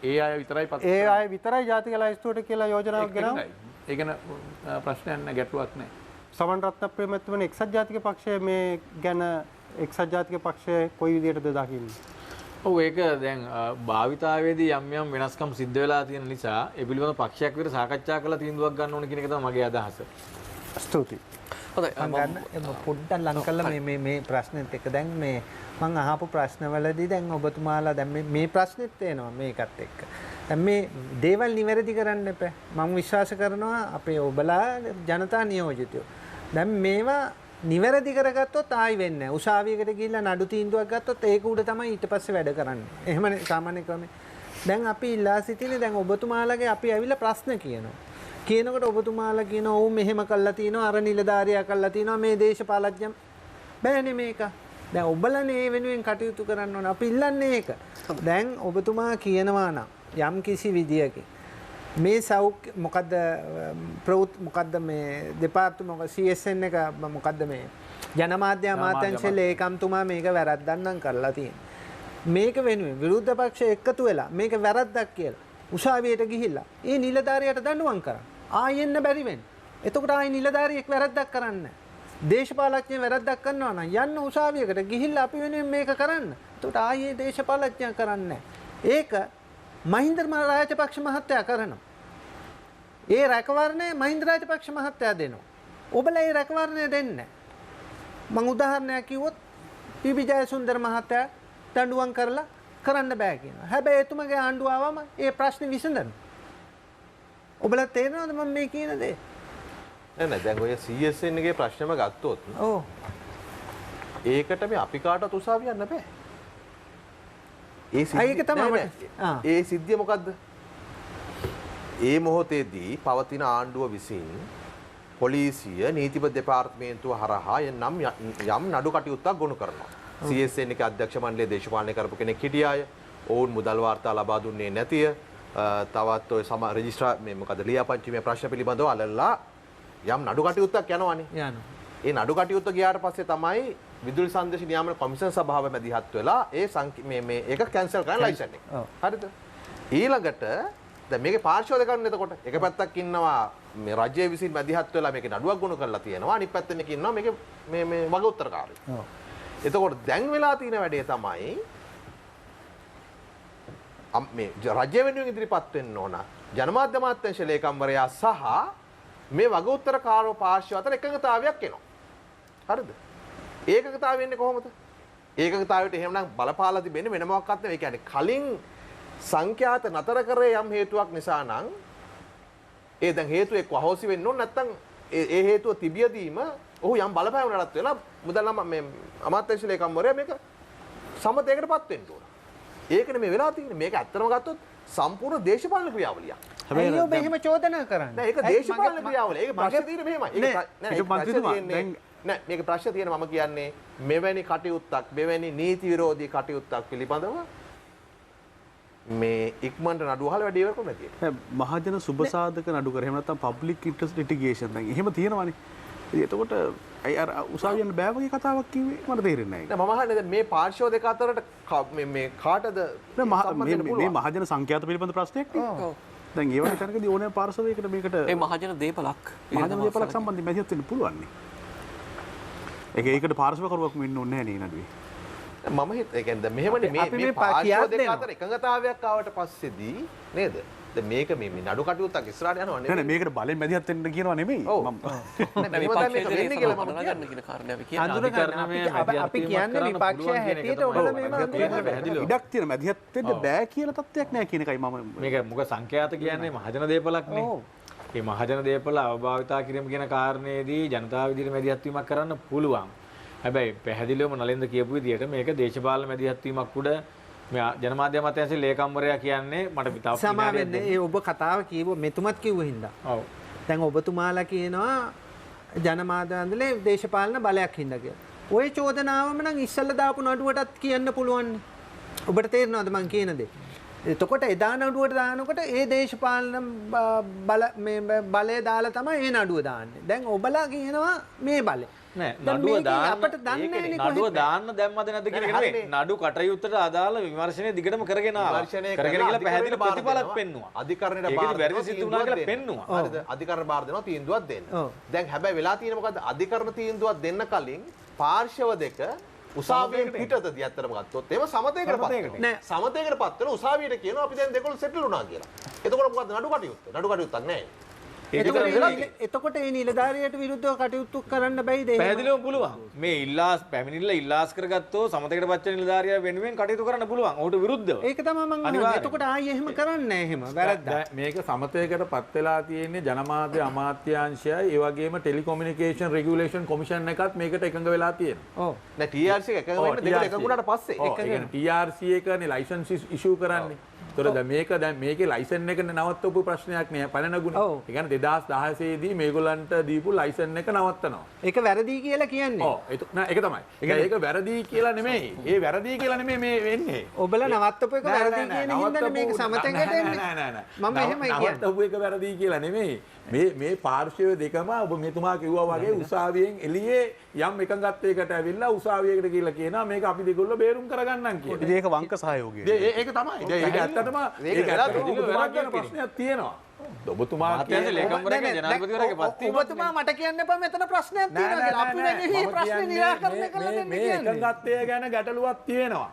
ඒ අය විතරයි ඒ අය විතරයි ජාතික ලයිස්තුවට කියලා යෝජනාවක් ගෙනාවා. ඒ ගැන ප්‍රශ්නයක් නැහැ, ගැටලුවක් නැහැ. සමන් රත්නප්‍රිය මැතිතුමනි, එක්සත් ජාතික පක්ෂය මේ ගැන එක්සත් ජාතික පක්ෂය කොයි විදිහටද දකින්නේ? ඔව්, ඒක දැන් භාවිතාවේදී යම් වෙනස්කම් සිද්ධ වෙලා තියෙන නිසා ඒ පිළිබඳව පක්ෂයක් විතර සාකච්ඡා කරලා තීන්දුවක් ගන්න ඕන කියන එක තමයි මගේ අදහස. ස්තුතියි. හොඳයි. පොඩ්ඩක් ලං කළා මේ ප්‍රශ්නෙත් එක. දැන් මේ මම අහපු ප්‍රශ්නවලදී දැන් ඔබතුමාලා දැන් මේ ප්‍රශ්නෙත් එනවා මේකත් එක්ක. දැන් මේ දේවල් නිවැරදි කරන්න එපා. මම විශ්වාස කරනවා අපේ ඔබලා ජනතා නියෝජිතයෝ. දැන් මේවා නිවැරදි කරගත්තොත් ආයි වෙන්නේ නැහැ. උසාවියකට ගිහිල්ලා නඩු තීන්දුවක් ගත්තොත් ඒක උඩ තමයි ඊට පස්සේ වැඩ කරන්නේ. එහෙමනේ සාමාන්‍ය ක්‍රමේ. දැන් අපි ඉල්ලා සිටින්නේ දැන් ඔබතුමාලගේ අපි ඇවිල්ලා ප්‍රශ්න කියනවා. කියනකොට ඔබතුමාලා කියනවා ඔව් මෙහෙම කළා තිනවා, අර නිලධාරියා කළා තිනවා, මේ දේශපාලඥයන් බෑනේ මේක. දැන් ඔබලානේ මේ වෙනුවෙන් කටයුතු කරන්න ඕන. අපි ඉල්ලන්නේ ඒක. දැන් ඔබතුමා කියනවා නම් යම් කිසි විදියකින් මේ සෞඛ්‍ය මොකද්ද මේ දෙපාර්තමේන්තුව CSN එක මොකද්ද මේ ජනමාධ්‍ය අමාත්‍යාංශයේ ලේකම්තුමා මේක වැරද්දක් නම් කරලා තියෙනවා. මේක වෙනුවෙන් විරුද්ධ පක්ෂ එකතු වෙලා මේක වැරද්දක් කියලා උසාවියට ගිහිල්ලා ඒ නිලධාරියට දඬුවම් කරා. ආයෙ එන්න බැරි වෙන්නේ. එතකොට ආයෙ නිලධාරියෙක් වැරද්දක් කරන්නේ නැහැ. දේශපාලඥයෙක් වැරද්දක් කරනවා නම් යන්න උසාවියකට ගිහිල්ලා අපි වෙනුවෙන් මේක කරන්න. එතකොට ආයෙ දේශපාලඥයා කරන්නේ නැහැ. ඒක මහින්ද රාජපක්ෂ මහත්තයා කරනවා. ඒ රැකවරණය මහින්ද රාජපක්ෂ මහත්තයා දෙනවා. ඔබලා ඒ රැකවරණය දෙන්නේ නැහැ. මම උදාහරණයක් කිව්වොත් පීපී ජයසුන්දර මහත්තයා දඬුවම් කරලා කරන්න බෑ කියනවා. හැබැයි එතුමගේ ආණ්ඩුව ආවම ඒ ප්‍රශ්නේ විසඳනවා. ඔබලා තේරෙනවද මම මේ කියන දේ? නෑ දැන් ඔය CSN එකේ ප්‍රශ්නම ගත්තොත් ඔව්. ඒකට මේ අපි කාටවත් උසාවිය යන්න බෑ. ඒක තමයි ඒ සිද්ධිය මොකද්ද? ඒ මොහොතේදී පවතින ආණ්ඩුව විසින් පොලිසිය නීතිපති දෙපාර්තමේන්තුව හරහා යම් නඩු කටයුත්තක් ගොනු කරනවා. CSN එකේ අධ්‍යක්ෂ මණ්ඩලයේ දේශපාලනය කරපු කෙනෙක් හිටියාය. ඔවුන් මුදල් වාර්තා ලබා දුන්නේ නැතිය. තවත් ඔය රෙජිස්ට්‍රාර් මේ මොකද ලියාපදිංචි ප්‍රශ්න පිළිබඳව අලලා යම් නඩු කටයුත්තක් යනවනේ. ඒ නඩු කටයුත්ත ගියාට පස්සේ තමයි විදුලි සංදේශ නියාමන කොමිෂන් සභාව මැදිහත් වෙලා මේ ඒක කැන්සල් කරන්න ලයිසන් එක. හරිද? ඊළඟට දැන් මේකේ පාර්ශ්ව දෙකක් නේ එතකොට. එක පැත්තක් ඉන්නවා මේ රජයේ විසින් මැදිහත් වෙලා මේකේ නඩුවක් ගොනු කරලා තියෙනවා. අනිත් පැත්තෙන් ඉන්නවා මේකේ මේ වග උත්තරකාරයෝ. එතකොට දැන් වෙලා තියෙන වැඩේ තමයි මේ රජ්‍ය වෙනුවෙන් ඉදිරිපත් වෙන්න ඕන ජනමාධ්‍ය අමාත්‍යාංශ ලේකම්වරයා සහ මේ වග උත්තරකාරව පාර්ශ්ව අතර එකඟතාවයක් එනවා. හරිද? ඒකකතාවය වෙන්නේ කොහොමද? ඒකකතාවයට එහෙමනම් බලපාලා තිබෙන්නේ වෙන මොකක්වත් නෙවෙයි. ඒ කියන්නේ කලින් සංඛ්‍යාත නතර කරේ යම් හේතුවක් නිසා නම් ඒ දැන් හේතුව එක්ක අහෝසි වෙන්න ඕන නැත්නම් ඒ හේතුව තිබියදීම ඔහු යම් බලපෑමකට වෙලා මුදල් මේ අමාත්‍යාංශ ලේකම්වරයා මේක සමතයකටපත් වෙන්න ඕන. ඒකනේ මේ වෙලා තියෙන්නේ. මේක ඇත්තම ගත්තොත් සම්පූර්ණ දේශපාලන ක්‍රියාවලියක්. හැබැයි ඔබ එහෙම චෝදනා කරන්නේ. නෑ ඒක දේශපාලන ක්‍රියාවලිය. ඒක ප්‍රශ්න තියෙන්නේ මෙහෙමයි. නෑ මේක ප්‍රශ්න තියෙන මම කියන්නේ මෙවැනි කටයුත්තක් මෙවැනි නීති විරෝධී කටයුත්තක් පිළිබඳව මේ ඉක්මනට නඩු අහලා වැඩි ඉවර කරන්න තියෙනවා. මහජන සුබසාධක නඩු කර එහෙම නැත්නම් පබ්ලික් ඉන්ටරෙස්ට් ලිටිගේෂන් දැන් එහෙම තියෙනවානේ. ඉතින් එතකොට අය අර උසාවියෙන් බෑ වගේ කතාවක් කිව්වේ මට තේරෙන්නේ නැහැ. නෑ මම අහන්නේ දැන් මේ පාර්ශ්ව දෙක අතරට මේ කාටද මේ මහජන සංඛ්‍යාත පිළිබඳ ප්‍රශ්නයක් නේ. දැන් ඒ වගේ තැනකදී ඕනෑම පාර්ශවයකට මේකට ඒ මහජන දේපලක් සම්බන්ධයෙන් මැදිහත් වෙන්න පුළුවන් නේ. ඒකට පාර්ශවකරුවක් වෙන්න ඕනේ නැහැ නේ නඩුවේ. මම හිත ඒ කියන්නේ මෙහෙමනේ මේ පාර්ශ්ව දෙක අතර එකඟතාවයක් ආවට පස්සේදී නේද? දැන් මේක මේ නඩු කටයුත්තක් ඉස්සරහට යනවා නෙමෙයි. නෑ මේකට බලෙන් මැදිහත් වෙන්න කියනවා නෙමෙයි. මම නෑ මේක වෙන්නේ කියලා මම ගන්න කියන කාරණාව කියන්නේ. අඳුරගන්න අපි කියන්නේ විපක්ෂය හැටියට ඔයාලා මේව අඳුරගන්න. ඉඩක් තියෙන මැදිහත් වෙන්න බෑ කියලා තත්ත්වයක් නෑ කියන එකයි මම මේක මොකද සංඛ්‍යාත කියන්නේ මහජන දේපලක්නේ. මේ මහජන දේපල අවභාවිතා කිරීම කියන කාරණේදී ජනතාව විදිහට මැදිහත් වීමක් කරන්න පුළුවන්. හැබැයි පැහැදිලිවම නලින්ද කියපු විදිහට මේක දේශපාලන මැදිහත් වීමක් උඩ මේ ජනමාධ්‍ය අමාත්‍යාංශයේ ලේකම්වරයා කියන්නේ මට පිටාව සමා වෙන්නේ ඒ ඔබ කතාව කියව මෙතුමත් කිව්ව හින්දා. ඔව්. දැන් ඔබතුමාලා කියනවා ජනමාධ්‍ය අන්දලේ දේශපාලන බලයක් හින්දා කියලා. ওই චෝදනාවම නම් ඉස්සල්ලා දාපු නඩුවටත් කියන්න පුළුවන්. ඔබට තේරෙනවද මං කියන දේ? එතකොට එදා නඩුවට දානකොට ඒ දේශපාලන බලය දාලා තමයි ඒ නඩුව දාන්නේ. දැන් ඔබලා කියනවා මේ බලය. නෑ නඩුව දාන්න අපිට දන්නේ නැහැ නේ නඩුව දාන්න දැම්මද නැද්ද කියන එක නෙවෙයි. නඩු කටයුත්තට අදාළ විමර්ශනය දිගටම කරගෙන ආවා. කරගෙන ගිහලා පැහැදිලි ප්‍රතිඵලක් පෙන්නුවා. අධිකරණයට බාර දෙනවා. වැරදි සිද්ධ වුණා කියලා පෙන්නුවා. හරිද? අධිකරණ බාර දෙනවා තීන්දුවක් දෙන්න. දැන් හැබැයි වෙලා තියෙන මොකද්ද? අධිකරණ තීන්දුවක් දෙන්න කලින් පාර්ශව දෙක උසාවියෙන් පිටතදී අත්‍තරම ගත්තොත් එහෙම සමතයකටපත් වෙනවා. සමතයකටපත් වෙන උසාවියට කියනවා අපි දැන් දෙකොල්ල සෙටල් වුණා කියලා. එතකොට මොකද්ද නඩු කටයුත්ත? නඩු කටයුත්තක් නැහැ. එතකොට ඒ නිලධාරියට විරුද්ධව කටයුතු කරන්න බැයිද? පැහැදිලිවම පුළුවන්. මේ ඉල්ලාස් පැමිණිල්ල ඉල්ලාස් කරගත්තෝ සමතයකට පත් වෙන නිලධාරියා වෙනුවෙන් කටයුතු කරන්න පුළුවන්. ඔහුට විරුද්ධව. ඒක තමයි මම අහන්නේ. එතකොට ආයේ එහෙම කරන්නේ නැහැ එහෙම. වැරද්දා. මේක සමතයකට පත් වෙලා තියෙන්නේ ජනමාධ්‍ය අමාත්‍යාංශයයි ඒ වගේම ටෙලිකොමියුනිකේෂන් රෙගියුලේෂන් කොමිෂන් එකත් මේකට එකඟ වෙලා තියෙනවා. ඔව්. නෑ TRC එක එකඟ වෙන්න දෙක එකඟුණාට පස්සේ ඒ කියන්නේ TRC එකනේ ලයිසන්ස් ඉෂුව කරන්නේ. ඒතර දැන් මේකේ ලයිසන් එක නවත්තපු ප්‍රශ්නයක් නෑ පළනගුණේ. ඒ කියන්නේ 2016 දී මේගොල්ලන්ට දීපු ලයිසන් එක නවත්තනවා. ඒක වැරදි කියලා කියන්නේ. ඔව් ඒක තමයි. ඒක වැරදි කියලා නෙමෙයි. ඒ වැරදි කියලා නෙමෙයි මේ වෙන්නේ. ඔබලා නවත්තපු එක වැරදි කියන හින්දානේ මේක සමතෙකට එන්නේ. නෑ. මම එහෙමයි කියන්නේ. නවත්තපු එක වැරදි කියලා නෙමෙයි. මේ පාර්ශ්වය දෙකම ඔබ මෙතුමා කිව්වා වගේ උසාවියෙන් එළියේ යම් එකඟත්වයකට ඇවිල්ලා උසාවියකට කියලා කියනවා මේක අපි දෙගොල්ලෝ බේරුම් කරගන්නම් කියලා. ඉතින් ඒක වංක සහයෝගය. ඒක තමයි. ඒක ඇත්තටම ඔබතුමා කියන ප්‍රශ්නයක් තියෙනවා. ඔබතුමා කියන්නේ ලේකම්වරයාගේ ජනාධිපතිවරයාගේ පත්වීම. ඔබතුමා මට කියන්න එපා මෙතන ප්‍රශ්නයක් තියෙනවා කියලා. අපි වෙන්නේ මේ ප්‍රශ්නේ निराකරණය කරලා දෙන්න මේ එකඟත්වය ගැන ගැටලුවක් තියෙනවා.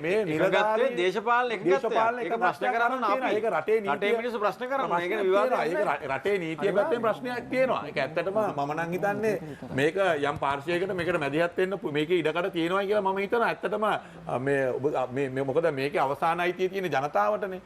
මේ නිලධාරී දේශපාලන එකඟත්වය. ඒක ප්‍රශ්න කරන්න අපි. ඒක රටේ මිනිස්සු ප්‍රශ්න කරනවා. ඒක විවාදයක්. ඒක රටේ නීතිය පැත්තෙන් ප්‍රශ්නයක් තියෙනවා. ඒක ඇත්තටම මම නම් හිතන්නේ මේක යම් පාර්ශ්වයකට මේකට මැදිහත් වෙන්න මේකේ ඉඩකඩ තියෙනවා කියලා මම හිතනවා. ඇත්තටම මේ මොකද මේකේ අවසාන අයිතිය තියෙන ජනතාවටනේ.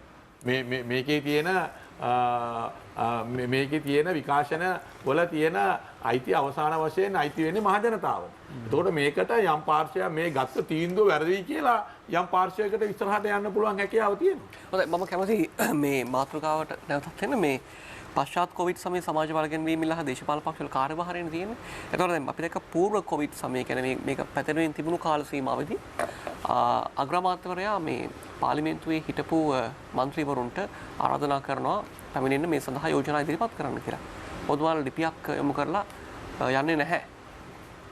මේකේ තියෙන විකාශන වල තියෙන අයිතිය අවසාන වශයෙන් අයිති වෙන්නේ මහජනතාවට. එතකොට මේකට යම් පාර්ශ්වයක් මේ ගත්ත තීන්දුව වැරදි කියලා යම් පාර්ශ්වයකට ඉස්සරහට යන්න පුළුවන් හැකියාව තියෙනවා. හොඳයි මම කැමති මේ මාතෘකාවට නැවතත් එන්න මේ පශ්චාත් කොවිඩ් සමයේ සමාජ බලගැන්වීම ඉල්ලහ දේශපාලන පක්ෂවල කාර්යභාරයෙන් තියෙන්නේ. එතකොට දැන් අපි දැක්ක పూర్ව කොවිඩ් සමය කියන්නේ මේක පැතිරෙමින් තිබුණු කාල සීමාවෙදී අග්‍රාමාත්‍යවරයා මේ පාර්ලිමේන්තුවේ හිටපු මන්ත්‍රීවරුන්ට ආරාධනා කරනවා පැමිණෙන්න මේ සඳහා යෝජනා ඉදිරිපත් කරන්න කියලා. පොදුමාල ලිපියක් යොමු කරලා යන්නේ නැහැ.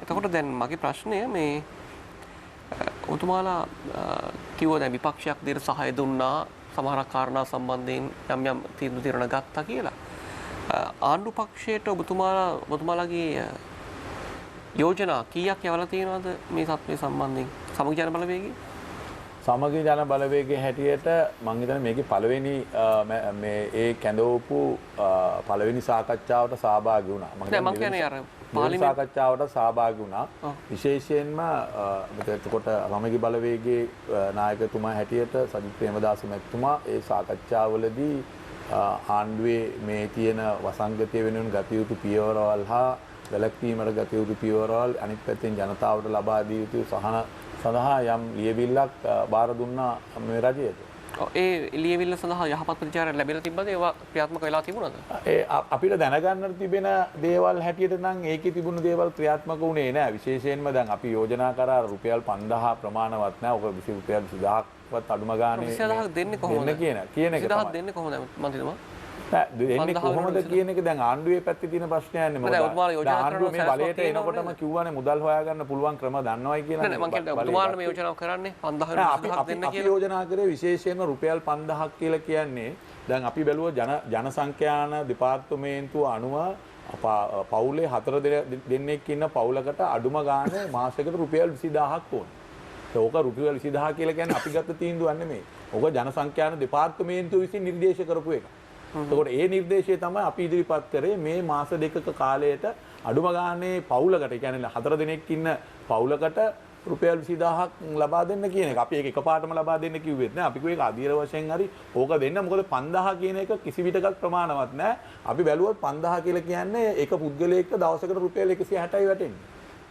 එතකොට දැන් මගේ ප්‍රශ්නය මේ ඔතුමාලා කිව්වා දැන් විපක්ෂයක් දෙයට සහාය දුන්නා සමහර කාරණා සම්බන්ධයෙන් යම් තීන්දුව తీරන ගත්තා කියලා. ආණ්ඩු පක්ෂයට ඔබතුමාලාගේ යෝජනා කීයක් යවලා තියෙනවද මේ සත්‍ය සම්බන්ධයෙන් සමගි ජන බලවේගයේ? සමගි ජන බලවේගයේ හැටියට මම හිතන්නේ මේකේ පළවෙනි මේ ඒ කැඳවපු පළවෙනි සාකච්ඡාවට සහභාගී වුණා. මම කියන්නේ අර පාර්ලිමේන්තු සාකච්ඡාවට සහභාගී වුණා. විශේෂයෙන්ම එතකොට සමගි බලවේගයේ නායකතුමා හැටියට සජිත් ප්‍රේමදාස මැතිතුමා ඒ සාකච්ඡාවලදී ආණ්ඩුවේ මේ තියෙන වසංගතය වෙනුවෙන් ගත යුතු පියවරවල් හා වැළැක්වීමට ගත යුතු පියවරවල් අනිත් පැත්තෙන් ජනතාවට ලබා දිය යුතු සඳහා යම් ලියවිල්ලක් බාර දුන්නා මේ රජයට. ඒ ලියවිල්ල සඳහා යහපත් ප්‍රතිචාර ලැබිලා තිබ්බද? ඒවා ක්‍රියාත්මක වෙලා තිබුණාද? අපිට දැනගන්න තිබෙන දේවල් හැටියට නම් ඒකේ තිබුණු දේවල් ක්‍රියාත්මක වුණේ නැහැ. විශේෂයෙන්ම දැන් අපි යෝජනා කරා රුපියල් 5000 ප්‍රමාණවත් නැහැ. ඔක රුපියල් 20000වත් අඩුම ගානේ 20000ක් දෙන්නේ කොහොමද? කියන එක 20000ක් දෙන්නේ කොහොමද මන්ත්‍රීතුමා? දෙන්නේ කොහොමද කියන එක දැන් ආණ්ඩුවේ පැත්තේ තියෙන ප්‍රශ්නයන්නේ මොකද? ආණ්ඩුව මේ බලයට එනකොටම කිව්වනේ මුදල් හොයාගන්න පුළුවන් ක්‍රම දන්නවයි කියලා. නෑ මම කියන්නේ ඔබතුමාලා මේ යෝජනාව කරන්නේ 5000ක් දෙන්න අපි යෝජනා කරේ විශේෂයෙන්ම රුපියල් 5000ක් කියලා කියන්නේ දැන් අපි බැලුව ජනසංඛ්‍යාන දෙපාර්තමේන්තුව අනුව පවුලේ 4 දෙනෙක් ඉන්න පවුලකට අඩුම ගානේ මාසෙකට රුපියල් 20000ක් ඕන. ඒක රුපියල් 20000 කියලා කියන්නේ අපි ගත්ත තීන්දුවක් නෙමෙයි. ඕක ජනසංඛ්‍යාන දෙපාර්තමේන්තුව විසින් නිර්දේශ කරපු එක. එතකොට ඒ නිර්දේශය තමයි අපි ඉදිරිපත් කරේ මේ මාස දෙකක කාලයට අඩුම ගානේ පවුලකට, ඒ කියන්නේ 4 දෙනෙක් ඉන්න පවුලකට රුපියල් 20000ක් ලබා දෙන්න කියන එක. අපි ඒක එකපාරටම ලබා දෙන්න කිව්වෙත් නෑ. අපි කිව්වේ ඒක අධීර වශයෙන් හරි ඕක දෙන්න. මොකද 5000 කියන එක කිසි විටකත් ප්‍රමාණවත් නෑ. අපි බැලුවොත් 5000 කියලා කියන්නේ එක පුද්ගලයෙක්ට දවසකට රුපියල් 160යි වැටෙන්නේ.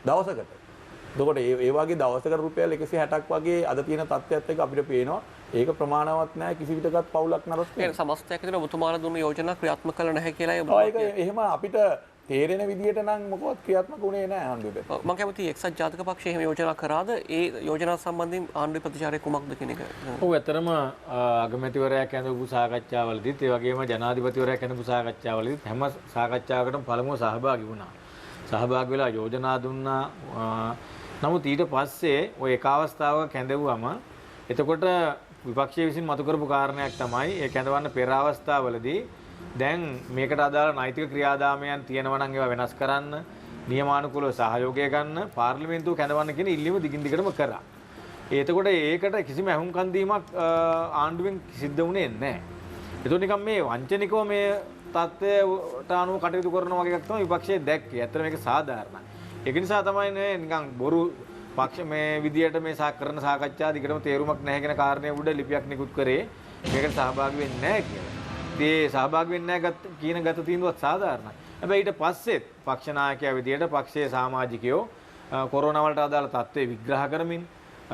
දවසකට. එතකොට ඒ වගේ දවසකට රුපියල් 160ක් වගේ අද තියෙන තත්ත්වයක් එක්ක අපිට පේනවා ඒක ප්‍රමාණවත් නැහැ කිසි විටකත් පවුලක් නරස් වෙන සමස්තයක් විතර ඔබතුමාලා දුන්න යෝජනා ක්‍රියාත්මක කළ නැහැ කියලා ඒක එහෙම අපිට තේරෙන විදියට නම් මොකවත් ක්‍රියාත්මක වුණේ නැහැ ආණ්ඩුවේ පැත්තෙන්. මම කැමතියි එක්සත් ජාතික පක්ෂය එහෙම යෝජනා කරාද? ඒ යෝජනා සම්බන්ධයෙන් ආණ්ඩුවේ ප්‍රතිචාරය කුමක්ද කියන එක. ඔව් ඇත්තටම අගමැතිවරයා කැඳවපු සාකච්ඡාවලදීත් ඒ වගේම ජනාධිපතිවරයා කැඳවපු සාකච්ඡාවලදීත් හැම සාකච්ඡාවකටම පළමුව සහභාගී වුණා. සහභාගී වෙලා යෝජනා දුන්නා. නමුත් ඊට පස්සේ ওই එක අවස්ථාවක කැඳවුවම එතකොට විපක්ෂය විසින් මතු කරපු කාරණයක් තමයි ඒ කැඳවන්න පෙර අවස්ථාවලදී දැන් මේකට අදාළ නෛතික ක්‍රියාදාමයන් තියෙනවා නම් ඒවා වෙනස් කරන්න නියමානුකූලව සහයෝගය ගන්න පාර්ලිමේන්තුව කැඳවන්න කියන ඉල්ලීම දිගින් දිගටම කරා. එතකොට ඒකට කිසිම අහුම්කන් දීමක් ආණ්ඩුවෙන් සිද්ධ වුණේ නැහැ. ඒතකොට නිකන් මේ වංචනිකව මේ තත්ත්වයට අනුව කටයුතු කරන වගේ එකක් තමයි විපක්ෂය දැක්කේ. ඇත්තට මේක සාධාරණයි. ඒක නිසා තමයි නේ නිකන් බොරු පක්ෂ මේ විදියට මේ කරන සාකච්ඡා දිගටම තේරුමක් නැහැ කියන කාරණේ උඩ ලිපියක් නිකුත් කරේ මේකට සහභාගී වෙන්නේ නැහැ කියලා. ඉතින් සහභාගී වෙන්නේ නැහැ කියන ගත තීන්දුවක් සාධාරණයි. හැබැයි ඊට පස්සෙත් පක්ෂ නායකයා විදියට පක්ෂයේ සමාජිකයෝ කොරෝනා වලට අදාළ තත්ත්වය විග්‍රහ කරමින්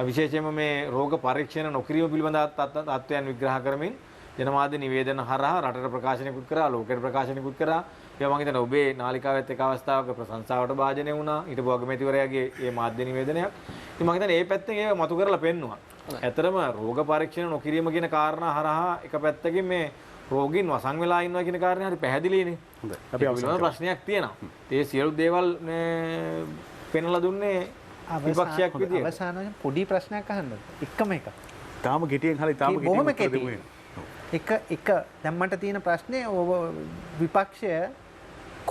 විශේෂයෙන්ම මේ රෝග පරීක්ෂණ නොකිරීම පිළිබඳ තත්ත්වයන් විග්‍රහ කරමින් ජනමාධ්‍ය නිවේදන හරහා රටට ප්‍රකාශනයකුත් කරා ලෝකයට ප්‍රකාශනයකුත් කරා. ඒක මම හිතන්නේ ඔබේ නාලිකාවෙත් එක අවස්ථාවක ප්‍රශංසාවට භාජනය වුණා. ඊට අගමැතිවරයාගේ මේ මාධ්‍ය නිවේදනයක්. ඉතින් මම හිතන්නේ මේ පැත්තෙන් ඒක මතු කරලා පෙන්නුවා. ඇත්තරම රෝග පරීක්ෂණ නොකිරීම කියන කාරණා හරහා එක පැත්තකින් මේ රෝගීන් වසන් වෙලා ඉන්නවා කියන කාරණේ හරි පැහැදිලිනේ. අපි අවසන් ප්‍රශ්නයක් තියෙනවා. ඒ සියලු දේවල් පෙන්වලා දුන්නේ විපක්ෂයක් විදියට. අවසානයේ පොඩි ප්‍රශ්නයක් අහන්න. එකම එක. තාම ගෙටියෙන් හරි තාම බොහොම කෙටි. එක දැන් මට තියෙන ප්‍රශ්නේ විපක්ෂය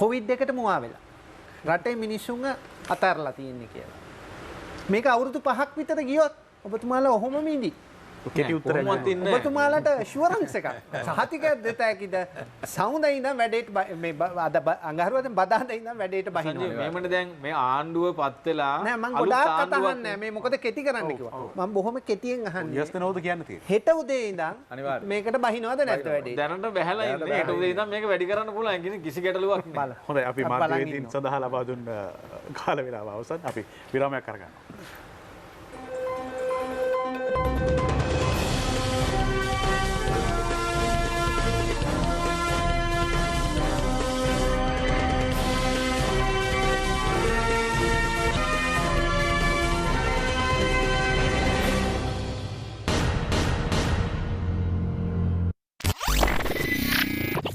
කොවිඩ් එකට මුවා වෙලා රටේ මිනිස්සුන්ව අතහැරලා තියෙන්නේ කියලා. මේක අවුරුදු 5ක් විතර ගියොත් ඔබතුමාලා ඔහොමම ඉඳි. කෙටි උත්තරයක් ඔබතුමාලට ෂුවරන්ස් එකක් සහතිකයක් දෙත හැකිද? සවුන්දේ ඉඳන් වැඩේට මේ අද අඟහරුවාදෙන් බදාදා ඉඳන් වැඩේට බහිනවා. මේමනේ දැන් මේ ආණ්ඩුව පත් වෙලා නෑ මම ගොඩාක් කතා අහන්නේ මේ මොකද කෙටි කරන්න කිව්වා. මම බොහොම කෙටියෙන් අහන්නේ. යස්ත නෝද කියන්න තියෙන්නේ. හෙට උදේ ඉඳන් මේකට බහිනවද නැද්ද වැඩේ? දැනට බහැලා ඉන්නේ. හෙට උදේ ඉඳන් මේක වැඩි කරන්න පුළුවන්. කිසි ගැටලුවක් නෑ. හොඳයි අපි මාධ්‍යවේදීන් සඳහා ලබා දුන්න කාල වේලාව අවසන්. අපි විරාමයක් කරගන්නවා.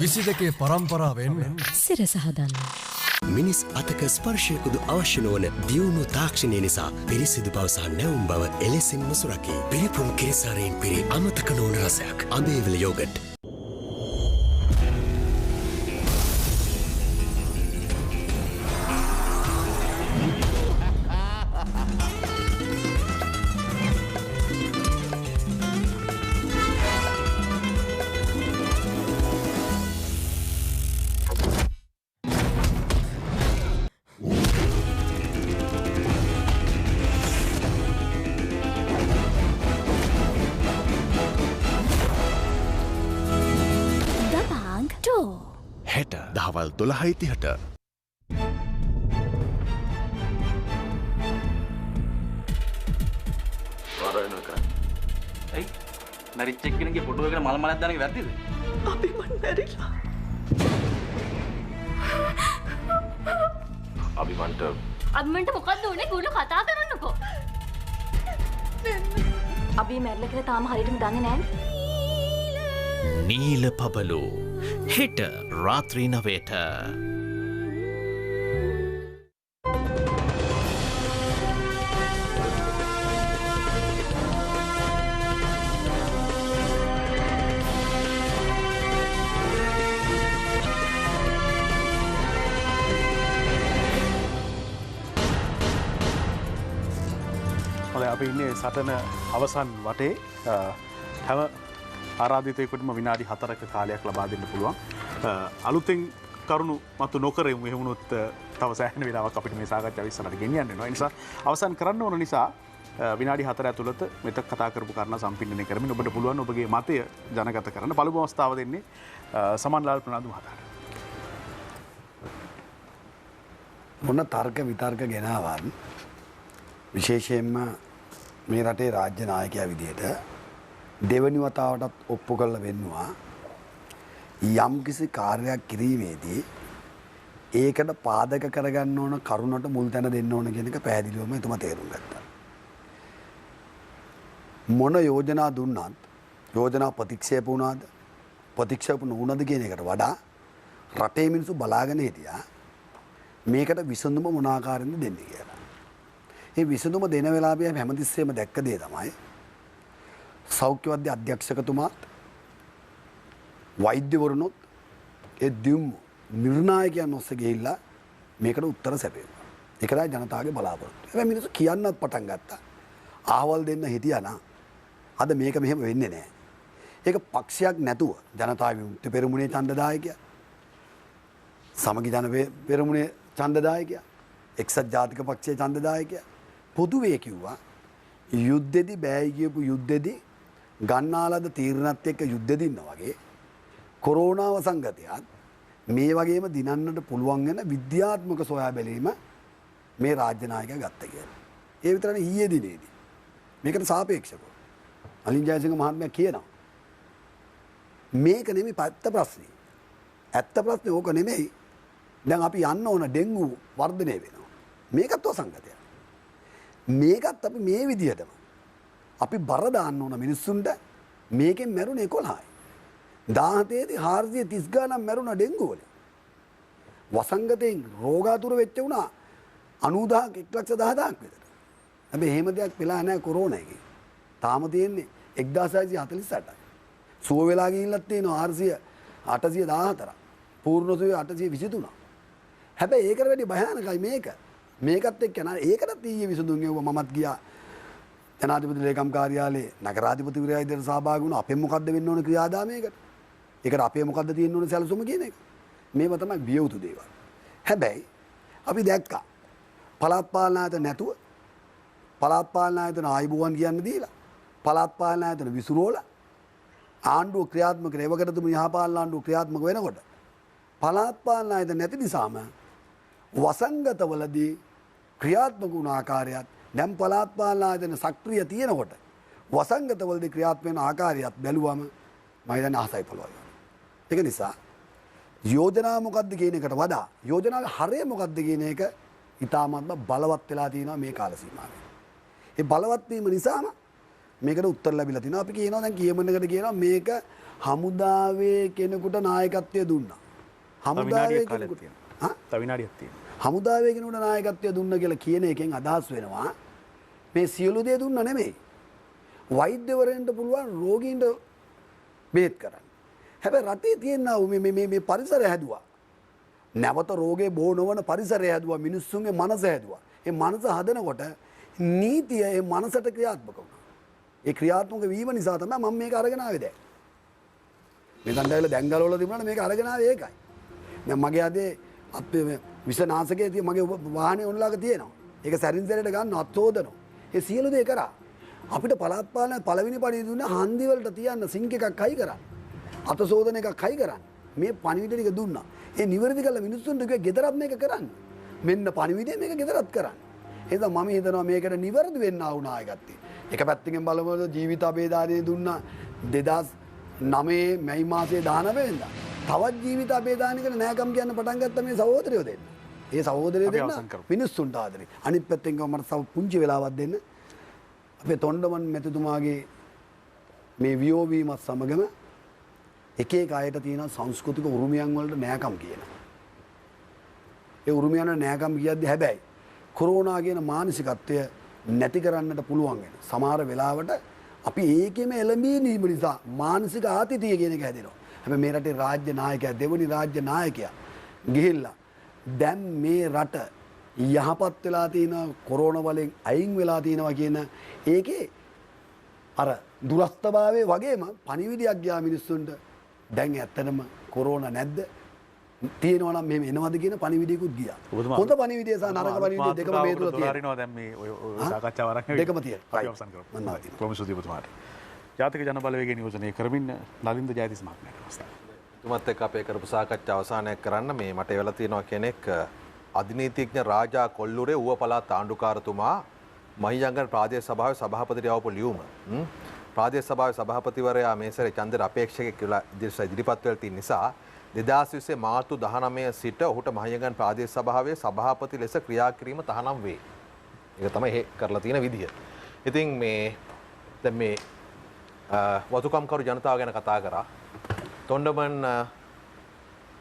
විසි දෙකේ පරම්පරාවෙන් සිරස හදන්න. මිනිස් අතක ස්පර්ශයකුදු අවශ්‍ය නොවන දියුණු තාක්ෂණය නිසා පිරිසිදු බව සහ නැවුම් බව එලෙසින්ම සුරකී. පිරිපුන් කිරිසාරයෙන් පිරි අමතක නොවන රසයක්. අඹේවල යෝගට්. දහවල් 12:30ට මැරිච් එක්කෙනෙක්ගේ ෆොටෝ එකට මල් මලක් දාන එක වැරදිද? අපි මන් මැරිලා. අභිමන්ට මොකද්ද උනේ? ගුණ කතා කරන්නකෝ. අපි මැරිලා කියලා තාම හරියටම දන්නේ නැහැ. නීල පබලු හෙට රාත්‍රී 9ට. අපි ඉන්නේ සටන අවසන් වටේ හැම ආරාධිතයෙකුටම විනාඩි 4ක කාලයක් ලබා දෙන්න පුළුවන්. අලුතෙන් කරුණු මතු නොකරමු. එහෙම වුණොත් තව සෑහෙන වෙලාවක් අපිට මේ සාකච්ඡාව ඉස්සරහට ගෙනියන්න වෙනවා. ඒ නිසා අවසන් කරන්න ඕන නිසා විනාඩි 4 ඇතුළත මෙතක කතා කරපු කාරණා සම්පින්නනය කරමින් ඔබට පුළුවන් ඔබගේ මතය ජනගත කරන්න. පළමු අවස්ථාව දෙන්නේ සමන්ලාල් ප්‍රනාන්දු මහතාට. මොන තර්ක විතර්ක ගෙනාවත් විශේෂයෙන්ම මේ රටේ රාජ්‍ය නායකයා විදියට දෙවනි වතාවටත් ඔප්පු කරලා වෙන්නවා යම්කිසි කාර්යයක් කිරීමේදී ඒකට පාදක කරගන්න ඕන කරුණට මුල් තැන දෙන්න ඕන කියන එක පැහැදිලිවම එතුමා තේරුම් ගත්තා. මොන යෝජනා දුන්නත් යෝජනා ප්‍රතික්ෂේප වුණාද ප්‍රතික්ෂේප නොවුණද කියන එකට වඩා රටේ මිනිස්සු බලාගෙන හිටියා මේකට විසඳුම මොන ආකාරයෙන්ද දෙන්නේ කියලා. මේ විසඳුම දෙන වෙලාවේ හැමතිස්සෙම දැක්ක දේ තමයි සෞඛ්‍ය වෛද්‍ය අධ්‍යක්ෂකතුමාත් වෛද්‍යවරුනොත් ඒ දියුම් නිර්ණායකයන් ඔස්සේ ගිහිල්ලා මේකට උත්තර සැපෙනවා. ඒක තමයි ජනතාවගේ බලාපොරොත්තු. හැබැයි මිනිස්සු කියන්නත් පටන් ගත්තා. ආවල් දෙන්න හිටියා නම් අද මේක මෙහෙම වෙන්නේ නැහැ. ඒක පක්ෂයක් නැතුව ජනතා විමුක්ති පෙරමුණේ ඡන්දදායකයා සමගි ජන පෙරමුණේ ඡන්දදායකයා එක්සත් ජාතික පක්ෂයේ ඡන්දදායකයා පොදුවේ කිව්වා යුද්ධෙදි බෑයි කියපු යුද්ධෙදි ගන්නාලද තීරණත් එක්ක යුද්ධෙදි ඉන්න වගේ කොරෝනා වසංගතයත් මේ වගේම දිනන්නට පුළුවන් වෙන විද්‍යාත්මක සොයා බැලීම මේ රාජ්‍ය නායකයා ගත්ත කියලා. ඒ විතරනේ ඊයේ දිනේදී මේකට සාපේක්ෂව අලින් ජයසිංහ මහත්මයා කියනවා මේක නෙමෙයි පැත්ත ප්‍රශ්නේ. ඇත්ත ප්‍රශ්නේ ඕක නෙමෙයි. දැන් අපි යන්න ඕන ඩෙන්ගු වර්ධනය වෙනවා. මේකත් වසංගතයක්. මේකත් අපි මේ විදිහටම අපි බර දාන්න ඕන මිනිස්සුන්ට මේකෙන් මැරුණේ 11යි. 17 දී 430 ගණන් මැරුණා ඩෙන්ගු වලින්. වසංගතයෙන් රෝගාතුර වෙච්ච උනා 90000ක් 1,10,000ක් විතර. හැබැයි එහෙම දෙයක් වෙලා නැහැ කොරෝනා එකේ. තාම තියෙන්නේ 1948යි. සුව වෙලා ගිහිල්ලත් තියෙනවා 814ක්. පූර්ණ සුවය 823ක්. හැබැයි ඒකට වැඩි භයානකයි මේක. මේකත් එක්ක නා ඒකටත් ඊයේ විසඳුම් ගෙවුවා මමත් ගියා ජනාධිපති ලේකම් කාර්යාලයේ නගරාධිපතිවරයා ඉදිරියට සහභාගී වුණා. අපෙන් මොකද්ද වෙන්න ඕන ක්‍රියාදාමයකට? ඒකට අපේ මොකද්ද තියෙන්න ඕන සැලසුම කියන එක. මේව තමයි වියවුතු දේවල්. හැබැයි අපි දැක්කා පළාත් පාලන ආයතන නැතුව පළාත් පාලන ආයතන ආයිබුවන් කියන්න දීලා පළාත් පාලන ආයතන විසිරෝලා ආණ්ඩුව ක්‍රියාත්මක රේවකට තුමු යහපාලන ආණ්ඩුව ක්‍රියාත්මක වෙනකොට පළාත් පාලන ආයතන නැති නිසාම වසංගතවලදී ක්‍රියාත්මක වුණ ආකාරයත් දැන් පළාත් පාලන ආයතන සක්‍රිය තියෙනකොට වසංගතවලදී ක්‍රියාත්මක වෙන ආකාරයත් බැලුවම මම හිතන්නේ අහසයි පොළොවයි. ඒක නිසා යෝජනා මොකද්ද කියන එකට වඩා යෝජනාවේ හරය මොකද්ද කියන එක ඉතාමත්ම බලවත් වෙලා තියෙනවා මේ කාල සීමාවේ. ඒ බලවත් වීම නිසාම මේකට උත්තර ලැබිලා තිනවා. අපි කියනවා දැන් කියමනකට කියනවා මේක හමුදාවේ කෙනෙකුට නායකත්වය දුන්නා. හමුදාවේ කෙනෙකුට විනාඩියක් තියෙනවා. හමුදාවේ කෙනෙකුට නායකත්වය දුන්න කියලා කියන එකෙන් අදහස් වෙනවා මේ සියලු දේ දුන්න නෙමෙයි. වෛද්‍යවරයන්ට පුළුවන් රෝගීන්ට බේත් කරන්න. හැබැයි රටේ තියෙන මේ පරිසරය හැදුවා. නැවත රෝගේ බෝ නොවන පරිසරය හැදුවා. මිනිස්සුන්ගේ මනස හැදුවා. ඒ මනස හදනකොට නීතිය ඒ මනසට ක්‍රියාත්මක වුණා. ඒ ක්‍රියාත්මක වීම නිසා තමයි මම මේක අරගෙන ආවේ දැන්. මේ දණ්ඩවල දැංගලවල තිබුණාට මේක අරගෙන ආවේ ඒකයි. දැන් මගේ අතේ අපේ විෂනාශකයේ තියෙන මගේ වාහනේ ඔන්ලාක තියෙනවා. ඒක සැරින් සැරේට ගන්න අත්හොදනවා. ඒ සියලු දේ කරා. අපිට පළාත් පාලන පළවෙනි පඩිය දුන්න හන්දි වලට තියන්න සිංක් එකක් හයි කරන්න. අත සෝදන එකක් හයි කරන්න. මේ පණිවිඩ ටික දුන්නා. ඒ නිවැරදි කළ මිනිස්සුන්ට කිව්වා ගෙදරත් මේක කරන්න. මෙන්න පණිවිඩය මේක ගෙදරත් කරන්න. එහෙනම් මම හිතනවා මේකට නිවැරදි වෙන්න ආ වුණා ඒකත්. එක පැත්තකින් බලමුද ජීවිත අබේදාරිය දුන්නා 2009 මැයි මාසේ 19 තවත් ජීවිත අපේදානකට නෑකම් කියන්න පටන් ගත්ත මේ සහෝදරයෝ දෙන්න. ඒ සහෝදරයෝ දෙන්න මිනිස්සුන්ට ආදරේ. අනිත් පැත්තෙන් ගම මට තව පුංචි වෙලාවක් දෙන්න. අපේ තොණ්ඩමන් මැතිතුමාගේ මේ වියෝවීමත් සමගම එක එක අයට තියෙන සංස්කෘතික උරුමයන් වලට නෑකම් කියන. ඒ උරුමයන් නෑකම් කියද්දි හැබැයි කොරෝනා කියන මානසිකත්වය නැති කරන්නට පුළුවන් වෙන. සමහර වෙලාවට අපි ඒකෙම එළඹී නීම නිසා මානසික ආතතිය කියන එක හැදෙනවා. හැබැයි මේ රටේ රාජ්‍ය නායකයා දෙවනි රාජ්‍ය 나යකයා ගිහිල්ලා දැන් මේ රට යහපත් වෙලා තියෙන කොරෝනා වලින් අයින් වෙලා තියෙනවා කියන ඒකේ අර දුරස්ථභාවයේ වගේම පණිවිඩයක් ගියා මිනිස්සුන්ට දැන් ඇත්තටම කොරෝනා නැද්ද තියෙනවා නම් මෙහෙම එනවද කියන පණිවිඩයකුත් ගියා. හොඳ පණිවිඩය සහ නරක පණිවිඩය දෙකම මේ තුල තියෙනවා. දැන් මේ ඔය සාකච්ඡාව ආරම්භ දෙකම තියෙනවා. අපි අවසන් කරමු. මම ප්‍රොමිසුදීපතුමාට. ජාතික ජනබලවේගය නියෝජනය කරමින් නලින්ද ජයතිස් මහත්මයාට අවස්ථාව. තුමත් එක්ක අපේ කරපු සාකච්ඡා අවසානයක් කරන්න මේ මට එවලා තියෙනවා කෙනෙක් අධිනීතිඥ රාජා කොල්ලුරේ ඌව පළාත් ආණ්ඩුකාරතුමා මහියංගන ප්‍රාදේශ සභාවේ සභාපතිට යවපු ලියුම. ප්‍රාදේශ සභාවේ සභාපතිවරයා මේ සැරේ ඡන්දර අපේක්ෂකෙක් කියලා ඉදිරිපත් වෙලා තියෙන නිසා 2020 මාර්තු 19 සිට ඔහුට මහියංගන ප්‍රාදේශ සභාවේ සභාපති ලෙස ක්‍රියා කිරීම තහනම් වේ. ඒක තමයි කරලා තියෙන විදිය. ඉතින් මේ දැන් මේ වතුකම්කරු ජනතාව ගැන කතා කරා. තොණ්ඩමන්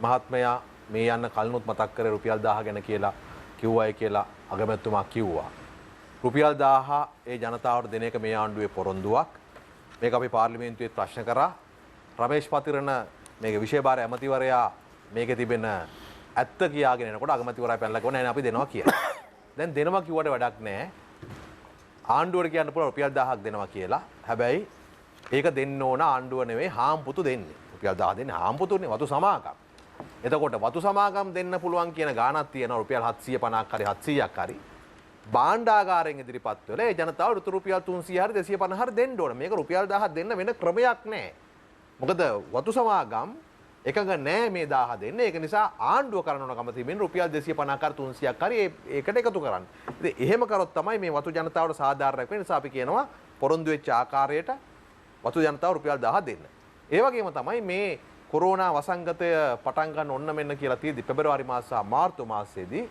මහත්මයා මේ යන්න කලිනුත් මතක් කරේ රුපියල් 1000 ගැන කියලා කිව්වයි කියලා අගමැතිතුමා කිව්වා. රුපියල් 1000 ඒ ජනතාවට දෙන එක මේ ආණ්ඩුවේ පොරොන්දුවක්. මේක අපි පාර්ලිමේන්තුවේ ප්‍රශ්න කරා. රමේෂ් පතිරණ මේක විෂය භාර ඇමතිවරයා මේකේ තිබෙන ඇත්ත කියාගෙන එනකොට අගමැතිවරයා පැනලා කිව්වා නෑ අපි දෙනවා කියලා. දැන් දෙනවා කිව්වට වැඩක් නෑ. ආණ්ඩුවට කියන්න පුළුවන් රුපියල් 1000ක් දෙනවා කියලා. හැබැයි ඒක දෙන්න ඕන ආණ්ඩුව නෙවෙයි හාම්පුතු දෙන්නේ. රුපියල් 1000 දෙන්නේ හාම්පුතුනේ වතු සමාගම්. එතකොට වතු සමාගම් දෙන්න පුළුවන් කියන ගාණක් තියෙනවා රුපියල් 750ක් හරි 700ක් හරි. භාණ්ඩාගාරයෙන් ඉදිරිපත් වෙලා ඒ ජනතාවට රුපියල් 300 හරි 250 හරි දෙන්න ඕන. මේක රුපියල් 1000 දෙන්න වෙන ක්‍රමයක් නැහැ. මොකද වතු සමාගම් එකඟ නැහැ මේ 1000 දෙන්න. ඒක නිසා ආණ්ඩුව කරන ඕන කම තිබෙන රුපියල් 250ක් හරි 300ක් හරි ඒකට එකතු කරන්න. ඉතින් එහෙම කරොත් තමයි මේ වතු ජනතාවට සාධාරණයක් වෙන්නේ. නිසා අපි කියනවා පොරොන්දු වෙච්ච ආකාරයට වතු ජනතාව රුපියල් 1000 දෙන්න. ඒ වගේම තමයි මේ කොරෝනා වසංගතය පටන් ගන්න ඔන්න මෙන්න කියලා තියෙදි පෙබරවාරි මාස සහ මාර්තු මාසයේදී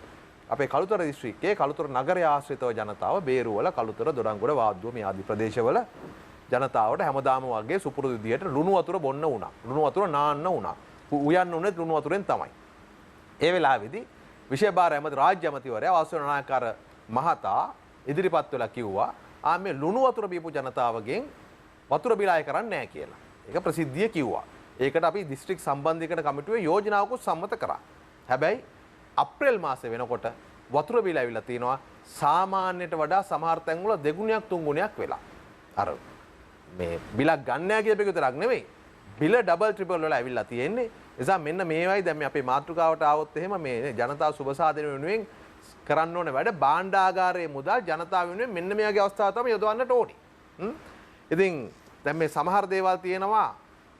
අපේ කළුතර දිස්ත්‍රික්කයේ කළුතර නගරය ආශ්‍රිතව ජනතාව බේරුවල කළුතර දොඩංගොඩ වාද්දුව මේ ආදී ප්‍රදේශවල ජනතාවට හැමදාම වගේ සුපුරුදු විදියට ලුණු වතුර බොන්න වුණා. ලුණු වතුර නාන්න වුණා. උයන්න උනේ ලුණු වතුරෙන් තමයි. ඒ වෙලාවේදී විෂය භාර ඇමති රාජ්‍ය ඇමතිවරයා වාසුවන නායකර මහතා ඉදිරිපත් වෙලා කිව්වා මේ ලුණු වතුර බීපු ජනතාවගෙන් වතුර බිල අය කරන්නේ නැහැ කියලා. ඒක ප්‍රසිද්ධිය කිව්වා. ඒකට අපි දිස්ත්‍රික් සම්බන්ධීකරණ කමිටුවේ යෝජනාවකුත් සම්මත කරා. හැබැයි අප්‍රේල් මාසේ වෙනකොට වතුර බිල ඇවිල්ලා තිනවා සාමාන්‍යයට වඩා සමහර තැන්වල දෙගුණයක් තුන්ගුණයක් වෙලා. අර මේ බිලක් ගන්න නැහැ කියපේක විතරක් නෙවෙයි. බිල ඩබල් ට්‍රිපල් වල ඇවිල්ලා තියෙන්නේ. නිසා මෙන්න මේවයි දැන් මේ අපේ මාතෘකාවට ආවොත් එහෙම මේ ජනතා සුබසාධන වෙනුවෙන් කරන්න ඕන වැඩ භාණ්ඩාගාරයේ මුදල් ජනතාව වෙනුවෙන් මෙන්න මේ වගේ අවස්ථාව තමයි යොදවන්නට ඕනේ. ඉතින් දැන් මේ සමහර දේවල් තියෙනවා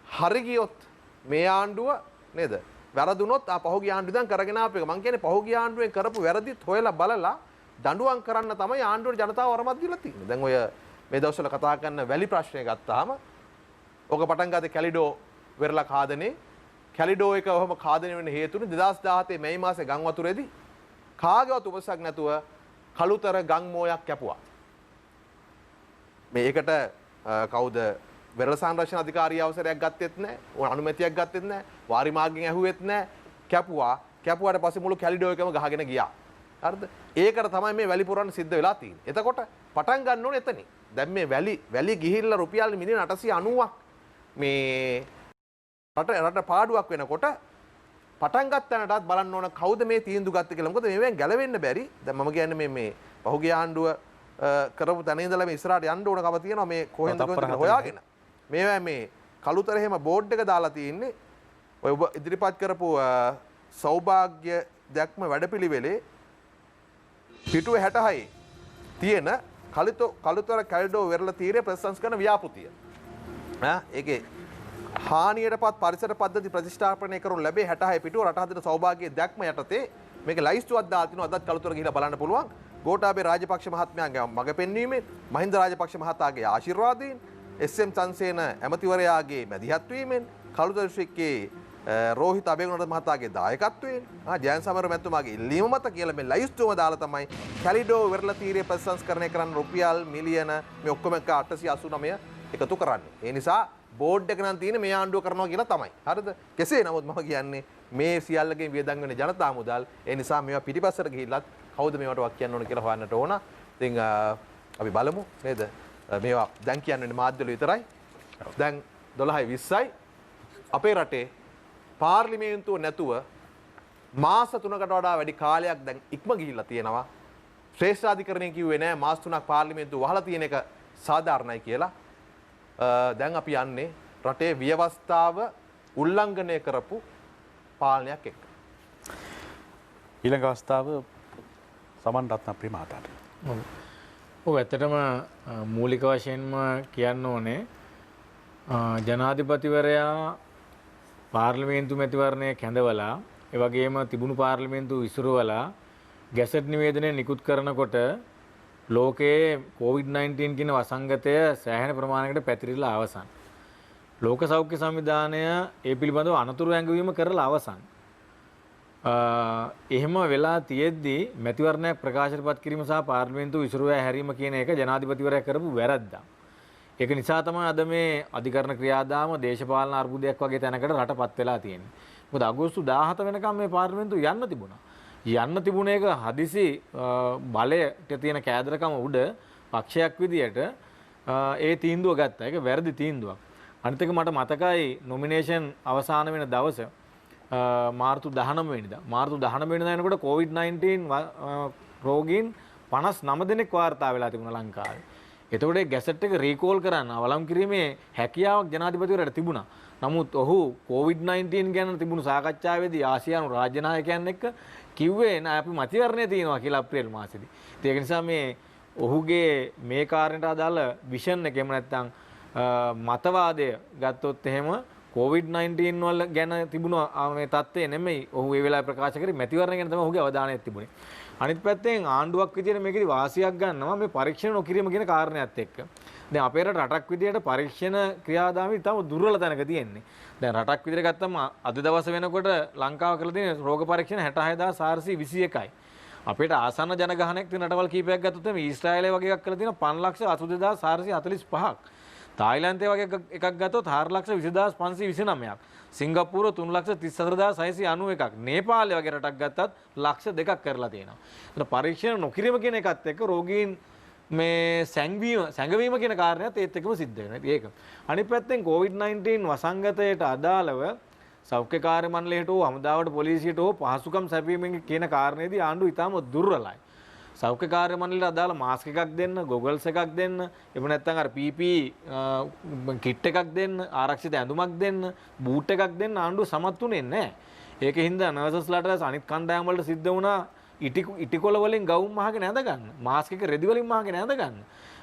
හරි ගියොත් මේ ආණ්ඩුව නේද වැරදුනොත් පහුගිය ආණ්ඩුව දැන් කරගෙන ආපු එක මං කියන්නේ පහුගිය ආණ්ඩුවෙන් කරපු වැරදිත් හොයලා බලලා දඬුවම් කරන්න තමයි ආණ්ඩුවට ජනතාව වරමත් දීලා තියෙන්නේ. දැන් ඔය මේ දවස්වල කතා කරන වැලි ප්‍රශ්නය ගත්තාම ඔක පටන් ගත්තේ කැලිඩෝ වෙරළක් හාදනේ. කැලිඩෝ එක ඔහම khාදනය වෙන්න හේතුනේ 2017 මැයි මාසේ ගම් වතුරේදී කාගේවත් උපසක් නැතුව කළුතර ගම් මෝයක් කැපුවා. මේකට කවුද වෙරළ සංරක්ෂණ අධිකාරිය අවසරයක් ගත්තෙත් නැහැ. අනුමැතියක් ගත්තෙත් නැහැ. වාරි මාර්ගෙන් ඇහුවෙත් නැහැ. කැපුවාට පස්සේ මුළු කැලිඩෝ එකම ගහගෙන ගියා. හරිද? ඒකට තමයි මේ වැලි පුරවන්න සිද්ධ වෙලා තියෙන්නේ. එතකොට පටන් ගන්න ඕනේ එතනින්. දැන් මේ වැලි ගිහිල්ලා රුපියල් මිලියන 890ක් මේ රට පාඩුවක් වෙනකොට පටන් ගන්නටත් බලන්න ඕන කවුද මේ තීන්දුව ගත්තේ කියලා. මොකද මේවෙන් ගැලවෙන්න බැරි. දැන් මම කියන්නේ මේ පහුගිය ආණ්ඩුව කරපු තැන ඉඳලා මේ ඉස්සරහට යන්න ඕන කම තියෙනවා මේ කොහෙන්ද හොයාගෙන. මේවා මේ කළුතර එහෙම බෝඩ් එක දාලා තියෙන්නේ. ඔය ඔබ ඉදිරිපත් කරපු සෞභාග්‍ය දැක්ම වැඩපිළිවෙලේ පිටුව 66 තියෙන කළුතර කැලිඩෝ වෙරළ තීරයේ ප්‍රතිසංස්කරණ ව්‍යාපෘතිය. ඒකේ හානියටපත් පරිසර පද්ධති ප්‍රතිෂ්ඨාපනය කරනු ලැබේ 66 පිටුව රටහදට සෞභාග්‍ය දැක්ම යටතේ මේක ලයිස්තුවක් දාලා තිනවා. අදත් කළුතර ගිහිලා බලන්න පුළුවන්. ගෝඨාභය රාජපක්ෂ මහත්මයාගේ මඟ පෙන්වීමෙන් මහින්ද රාජපක්ෂ මහතාගේ ආශිර්වාදයෙන් SM චන්සේන ඇමතිවරයාගේ මැදිහත් වීමෙන් කළුතර දිස්ත්‍රික්කයේ රෝහිත අබේගුණරත්න මහතාගේ දායකත්වයෙන් ජයන් සමර මැතිතුමාගේ ඉල්ලීම මත කියලා මේ ලයිස්තුවම දාලා තමයි කැලිඩෝ වෙරළ තීරය ප්‍රතිසංස්කරණය කරන්න රුපියල් මිලියන මේ ඔක්කොම එක 889 එකතු කරන්නේ. ඒ නිසා බෝඩ් එක නම් තියෙන්නේ මේ ආණ්ඩුව කරනවා කියලා තමයි. හරිද? කෙසේ නමුත් මම කියන්නේ මේ සියල්ලගෙන් වියදම් වෙන ජනතා මුදල්. ඒ නිසා මේවා පිටිපස්සට ගිහිල්ලත් කවුද මේවට වක් කියන්න ඕන කියලා හොයන්නට ඕන. ඉතින් අපි බලමු නේද? මේවා දැන් කියන්නේ මාධ්‍යවල විතරයි. දැන් 12:20යි අපේ රටේ පාර්ලිමේන්තුව නැතුව මාස 3කට වඩා වැඩි කාලයක් දැන් ඉක්ම ගිහිල්ලා තියෙනවා. ශ්‍රේෂ්ඨාධිකරණය කිව්වේ නෑ මාස 3ක් පාර්ලිමේන්තුව වහලා තියෙන එක සාධාරණයි කියලා. දැන් අපි යන්නේ රටේ ව්‍යවස්ථාව උල්ලංඝනය කරපු පාලනයක් එක්ක. ඊළඟ අවස්ථාව සමන් රත්නප්‍රිය මහතාට. ඔව් ඇත්තටම මූලික වශයෙන්ම කියන්න ඕනේ ජනාධිපතිවරයා පාර්ලිමේන්තු මැතිවරණය කැඳවලා ඒ වගේම තිබුණු පාර්ලිමේන්තු විසිරුවලා ගැසට් නිවේදනය නිකුත් කරනකොට ලෝකයේ COVID-19 කියන වසංගතය සෑහෙන ප්‍රමාණයකට පැතිරිලා අවසන්. ලෝක සෞඛ්‍ය සංවිධානය ඒ පිළිබඳව අනතුරු ඇඟවීම කරලා අවසන්. එහෙම වෙලා තියෙද්දී මැතිවරණයක් ප්‍රකාශනපත් කිරීම සහ පාර්ලිමේන්තු විසිරුවා හැරීම කියන එක ජනාධිපතිවරයා කරපු වැරද්දක්. ඒක නිසා තමයි අද මේ අධිකරණ ක්‍රියාදාම දේශපාලන අර්බුදයක් වගේ තැනකට රටපත් වෙලා තියෙන්නේ. මොකද අගෝස්තු 17 වෙනකම් මේ පාර්ලිමේන්තුව යන්න තිබුණා. යන්න තිබුණ එක හදිසි බලයට තියෙන කෑදරකම උඩ පක්ෂයක් විදියට ඒ තීන්දුව ගත්තා. ඒක වැරදි තීන්දුවක්. අනිත් එක මට මතකයි නොමිනේෂන් අවසාන වෙන දවස මාර්තු 19 වෙනිදා. මාර්තු 19 වෙනිදා එනකොට COVID-19 රෝගීන් 59 දෙනෙක් වාර්තා වෙලා තිබුණා ලංකාවේ. එතකොට ඒ ගැසට් එක රීකෝල් කරන්න අවලම් කිරීමේ හැකියාවක් ජනාධිපතිවරයාට තිබුණා. නමුත් ඔහු COVID-19 ගැන තිබුණු සාකච්ඡාවේදී ආසියානු රාජ්‍ය නායකයන් එක්ක කිව්වේ නෑ අපි මතිවරණය තියෙනවා කියලා අප්‍රේල් මාසෙදී. ඒක නිසා මේ ඔහුගේ මේ කාර්යයට අදාළ විෂන් එක එහෙම නැත්නම් මතවාදය ගත්තොත් එහෙම COVID-19 වල ගැන තිබුණ මේ தත්ත්වය නෙමෙයි ඔහු ඒ වෙලාවේ ප්‍රකාශ කරේ මැතිවරණ ගැන තමයි ඔහුගේ අවධානය තිබුණේ. අනිත් පැත්තෙන් ආණ්ඩුවක් විදියට මේකෙදි වාසියක් ගන්නවා මේ පරීක්ෂණ නොකිරීම කියන කාරණයත් එක්ක. දැන් අපේ රටක් විදියට පරීක්ෂණ ක්‍රියාදාමය ඉතාම දුර්වල තැනක තියෙන්නේ. දැන් රටක් විදියට ගත්තම අද දවස වෙනකොට ලංකාව කරලා තියෙන රෝග පරීක්ෂණ 66421යි. අපිට ආසන්න ජනගහනයක් තියෙන රටවල් කීපයක් ගත්තොත් මේ ඊශ්‍රායලය වගේ එකක් කරලා තියෙන 582445ක්. තායිලන්තයේ වගේ එකක් ගත්තොත් 420529ක්. සිංගප්පූර 334691ක්. නේපාලය වගේ රටක් ගත්තත් ලක්ෂ 2ක් කරලා තියෙනවා. ඒතර පරීක්ෂණ නොකිරීම කියන එකත් එක්ක රෝගීන් මේ සැඟවීම කියන කාරණයත් ඒත් එක්කම සිද්ධ වෙනවා. ඒක. අනිත් පැත්තෙන් COVID-19 වසංගතයට අදාළව සෞඛ්‍ය කාර්ය මණ්ඩලයට හෝ හමුදාවට පොලිසියට හෝ පහසුකම් සැපයීමෙන් කියන කාරණේදී ආණ්ඩුව ඉතාම දුර්වලයි. සෞඛ්‍ය කාර්ය මණ්ඩලයට අදාළ මාස්ක් එකක් දෙන්න, ගොගල්ස් එකක් දෙන්න, එහෙම නැත්නම් අර PPE කිට් එකක් දෙන්න, ආරක්ෂිත ඇඳුමක් දෙන්න, බූට් එකක් දෙන්න ආණ්ඩුව සමත් වුණේ නැහැ. ඒකින්ද නර්සස්ලාට අනිත් කණ්ඩායම් වලට සිද්ධ වුණා ඉටිකොල වලින් ගවුම් මහගෙන ඇඳ ගන්න. මාස්ක් එක රෙදි වලින් මහගෙන ඇඳ ගන්න.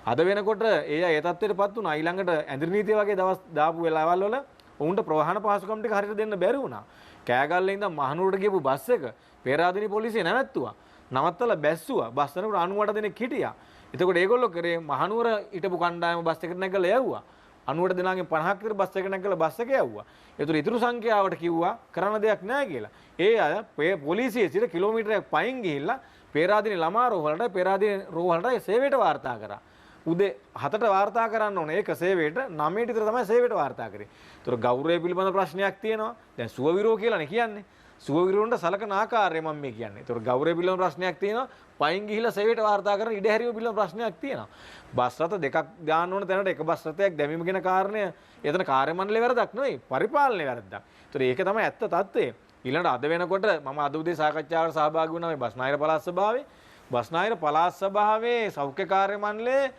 අද වෙනකොට ඒ තත්ත්වයටපත් වුණා. ඊළඟට ඇඳිරි නීතිය වගේ දවස් දාපු වෙලාවල් වල උන්ට ප්‍රවාහන පහසුකම් ටික හරියට දෙන්න බැරි වුණා. කෑගල්ලේ ඉඳන් මහනුවරට ගියපු බස් එක පේරාදෙණිය පොලිසිය නැවැත්තුවා. නවත්තලා බැස්සුවා. බස් යනකොට 98 දෙනෙක් හිටියා. එතකොට ඒගොල්ලෝ කරේ මහනුවර හිටපු කණ්ඩායම බස් එකට නැගලා යවුවා. 98 දෙනාගෙන් 50ක් විතර බස් එකට නැගලා බස් එක යවුවා. ඒතර ඉතුරු සංඛ්‍යාවට කිව්වා කරන්න දෙයක් නැහැ කියලා. ඒ අය පොලිසියේ සිට කිලෝමීටරයක් පයින් ගිහිල්ලා පේරාදෙණිය ළමා රෝහලට පේරාදෙණිය රෝහලට සේවයට වාර්තා කරා. උදේ 7ට වාර්තා කරන්න ඕනේ. ඒක සේවයට 9ට විතර තමයි සේවයට වාර්තා කරේ. ඒතර ගෞරවය පිළිබඳ ප්‍රශ්නයක් තියෙනවා. දැන් සුවවිරෝ කියලානේ කියන්නේ. සුවවිරෝන්ට සලකන ආකාරය මම මේ කියන්නේ. ඒතර ගෞරවය පිළිබඳ ප්‍රශ්නයක් තියෙනවා. පයින් ගිහිල්ලා සේවයට වාර්තා කරන ඉඩ හැරියෝ පිළිබඳ ප්‍රශ්නයක් තියෙනවා. බස් රථ දෙකක් දාන්න ඕන තැනට එක බස් රථයක් දැමීම ගැන කාරණය එතන කාර්ය මණ්ඩලේ වැරදක් නෙවෙයි. පරිපාලනයේ වැරද්දක්. ඒතර ඒක තමයි ඇත්ත තත්ත්වය. ඊළඟට අද වෙනකොට මම අද උදේ සාකච්ඡාවට සහභාගී වුණා මේ බස්නාහිර පළාත් සභාවේ. බස්නාහිර පළාත් සභාවේ සෞඛ්‍ය කාර්ය මණ්ඩලයේ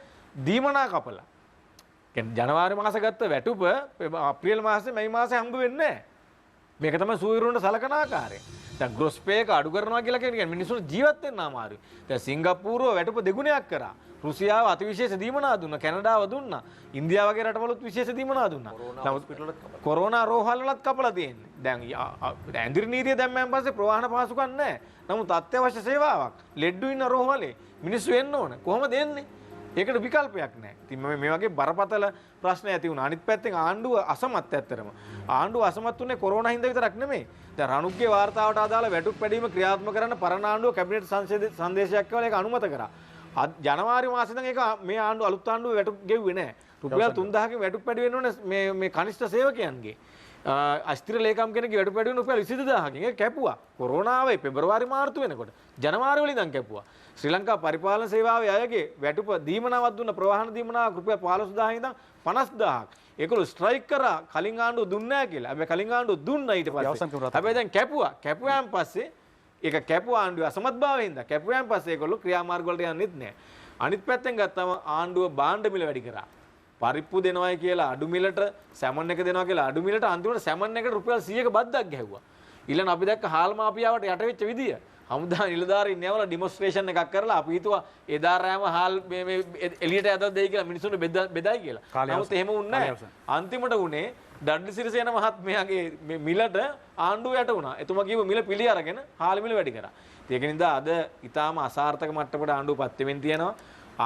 දීමනා කපලා. කියන්නේ ජනවාරි මාසේ ගත්ත වැටුප අප්‍රේල් මාසේ මැයි මාසේ හම්බ වෙන්නේ නැහැ. මේක තමයි සුවවිරුන්ට සලකන ආකාරය. දැන් ග්‍රොස් පේ එක අඩු කරනවා කියලා කියන්නේ මිනිස්සුන්ට ජීවත් වෙන්න අමාරුයි. දැන් සිංගප්පූරුව වැටුප දෙගුණයක් කරා. රුසියාව අතිවිශේෂ දීමනා දුන්නා. කැනඩාව දුන්නා. ඉන්දියාව වගේ රටවලුත් විශේෂ දීමනා දුන්නා. කොරෝනා රෝහල් වලත් කපලා තියෙන්නේ. දැන් ඇඳිරි නීතිය දැම්මයන් පස්සේ ප්‍රවාහන පහසුකම් නැහැ. නමුත් අත්‍යවශ්‍ය සේවාවක් ලෙඩ්ඩු ඉන්න රෝහලේ මිනිස්සු එන්න ඕන. කොහොමද එන්නේ? ඒකට විකල්පයක් නැහැ. ඉතින් මේ වගේ බරපතල ප්‍රශ්න ඇති වුණා. අනිත් පැත්තෙන් ආණ්ඩුව අසමත් ඇත්තරම. ආණ්ඩුව අසමත් උනේ කොරෝනා හින්දා විතරක් නෙමෙයි. දැන් රණුක්ගේ වාර්තාවට අදාළ වැටුප් පැඩීම ක්‍රියාත්මක කරන්න පරණ ආණ්ඩුව කැබිනට් සංදේශයක් කියලා ඒක අනුමත කරා. ජනවාරි මාසේ ඉඳන් ඒක මේ ආණ්ඩුව අලුත් ආණ්ඩුව වැටුප් ගෙව්වේ නැහැ. රුපියල් 3000කින් වැටුප් පැඩි වෙන්න ඕනේ මේ කනිෂ්ඨ සේවකයන්ගේ. අස්තිර ලේකම් කෙනෙක්ගේ වැටුප් පැඩි වෙන රුපියල් 22000කින් ඒක කැපුවා. කොරෝනා ආවේ පෙබරවාරි මාර්තු වෙනකොට. ජනවාරි වල ඉඳන් කැපුවා. ශ්‍රී ලංකා පරිපාලන සේවාවේ අයගේ වැටුප දීමනාවක් දුන්න ප්‍රවාහන දීමනාවක් රුපියල් 15000 ඉඳන් 50000ක්. ඒකළු ස්ට්‍රයික් කරා කලින් ආණ්ඩුව දුන්නේ නැහැ කියලා. හැබැයි කලින් ආණ්ඩුව දුන්නා ඊට පස්සේ. හැබැයි දැන් කැපුවා. කැපුවාන් පස්සේ ඒක කැපුවා ආණ්ඩුවේ අසමත්භාවයෙන් ඉඳන් කැපුවාන් පස්සේ ඒගොල්ලෝ ක්‍රියාමාර්ග වලට යන්නෙත් නැහැ. අනිත් පැත්තෙන් ගත්තම ආණ්ඩුව භාණ්ඩ මිල වැඩි කරා. පරිප්පු දෙනවයි කියලා අඩු මිලට සැමන් එක දෙනවා කියලා අඩු මිලට අන්තිමට සැමන් එකට රුපියල් 100ක බද්දක් ගැහුවා. ඊළඟ අපි දැක්ක හාල් මාපියාවට යට වෙච්ච විදිය. හමුදා නිලධාරීන් යවලා ඩිමොන්ස්ට්‍රේෂන් එකක් කරලා අපි හිතුවා එදා රෑම හාල් මේ එළියට ඇදලා දෙයි කියලා මිනිස්සුන්ට බෙදයි කියලා. නමුත් එහෙම වුණේ නැහැ. අන්තිමට උනේ ඩඩ්ලි සිරිසේන මහත්මයාගේ මිලට ආණ්ඩුව යට වුණා. එතුමා කිව්ව මිල පිළි අරගෙන හාල් මිල වැඩි කරා. ඒක නිසා අද ඊටාම අසාර්ථක මට්ටමකට ආණ්ඩුව පත් වෙමින් තියෙනවා.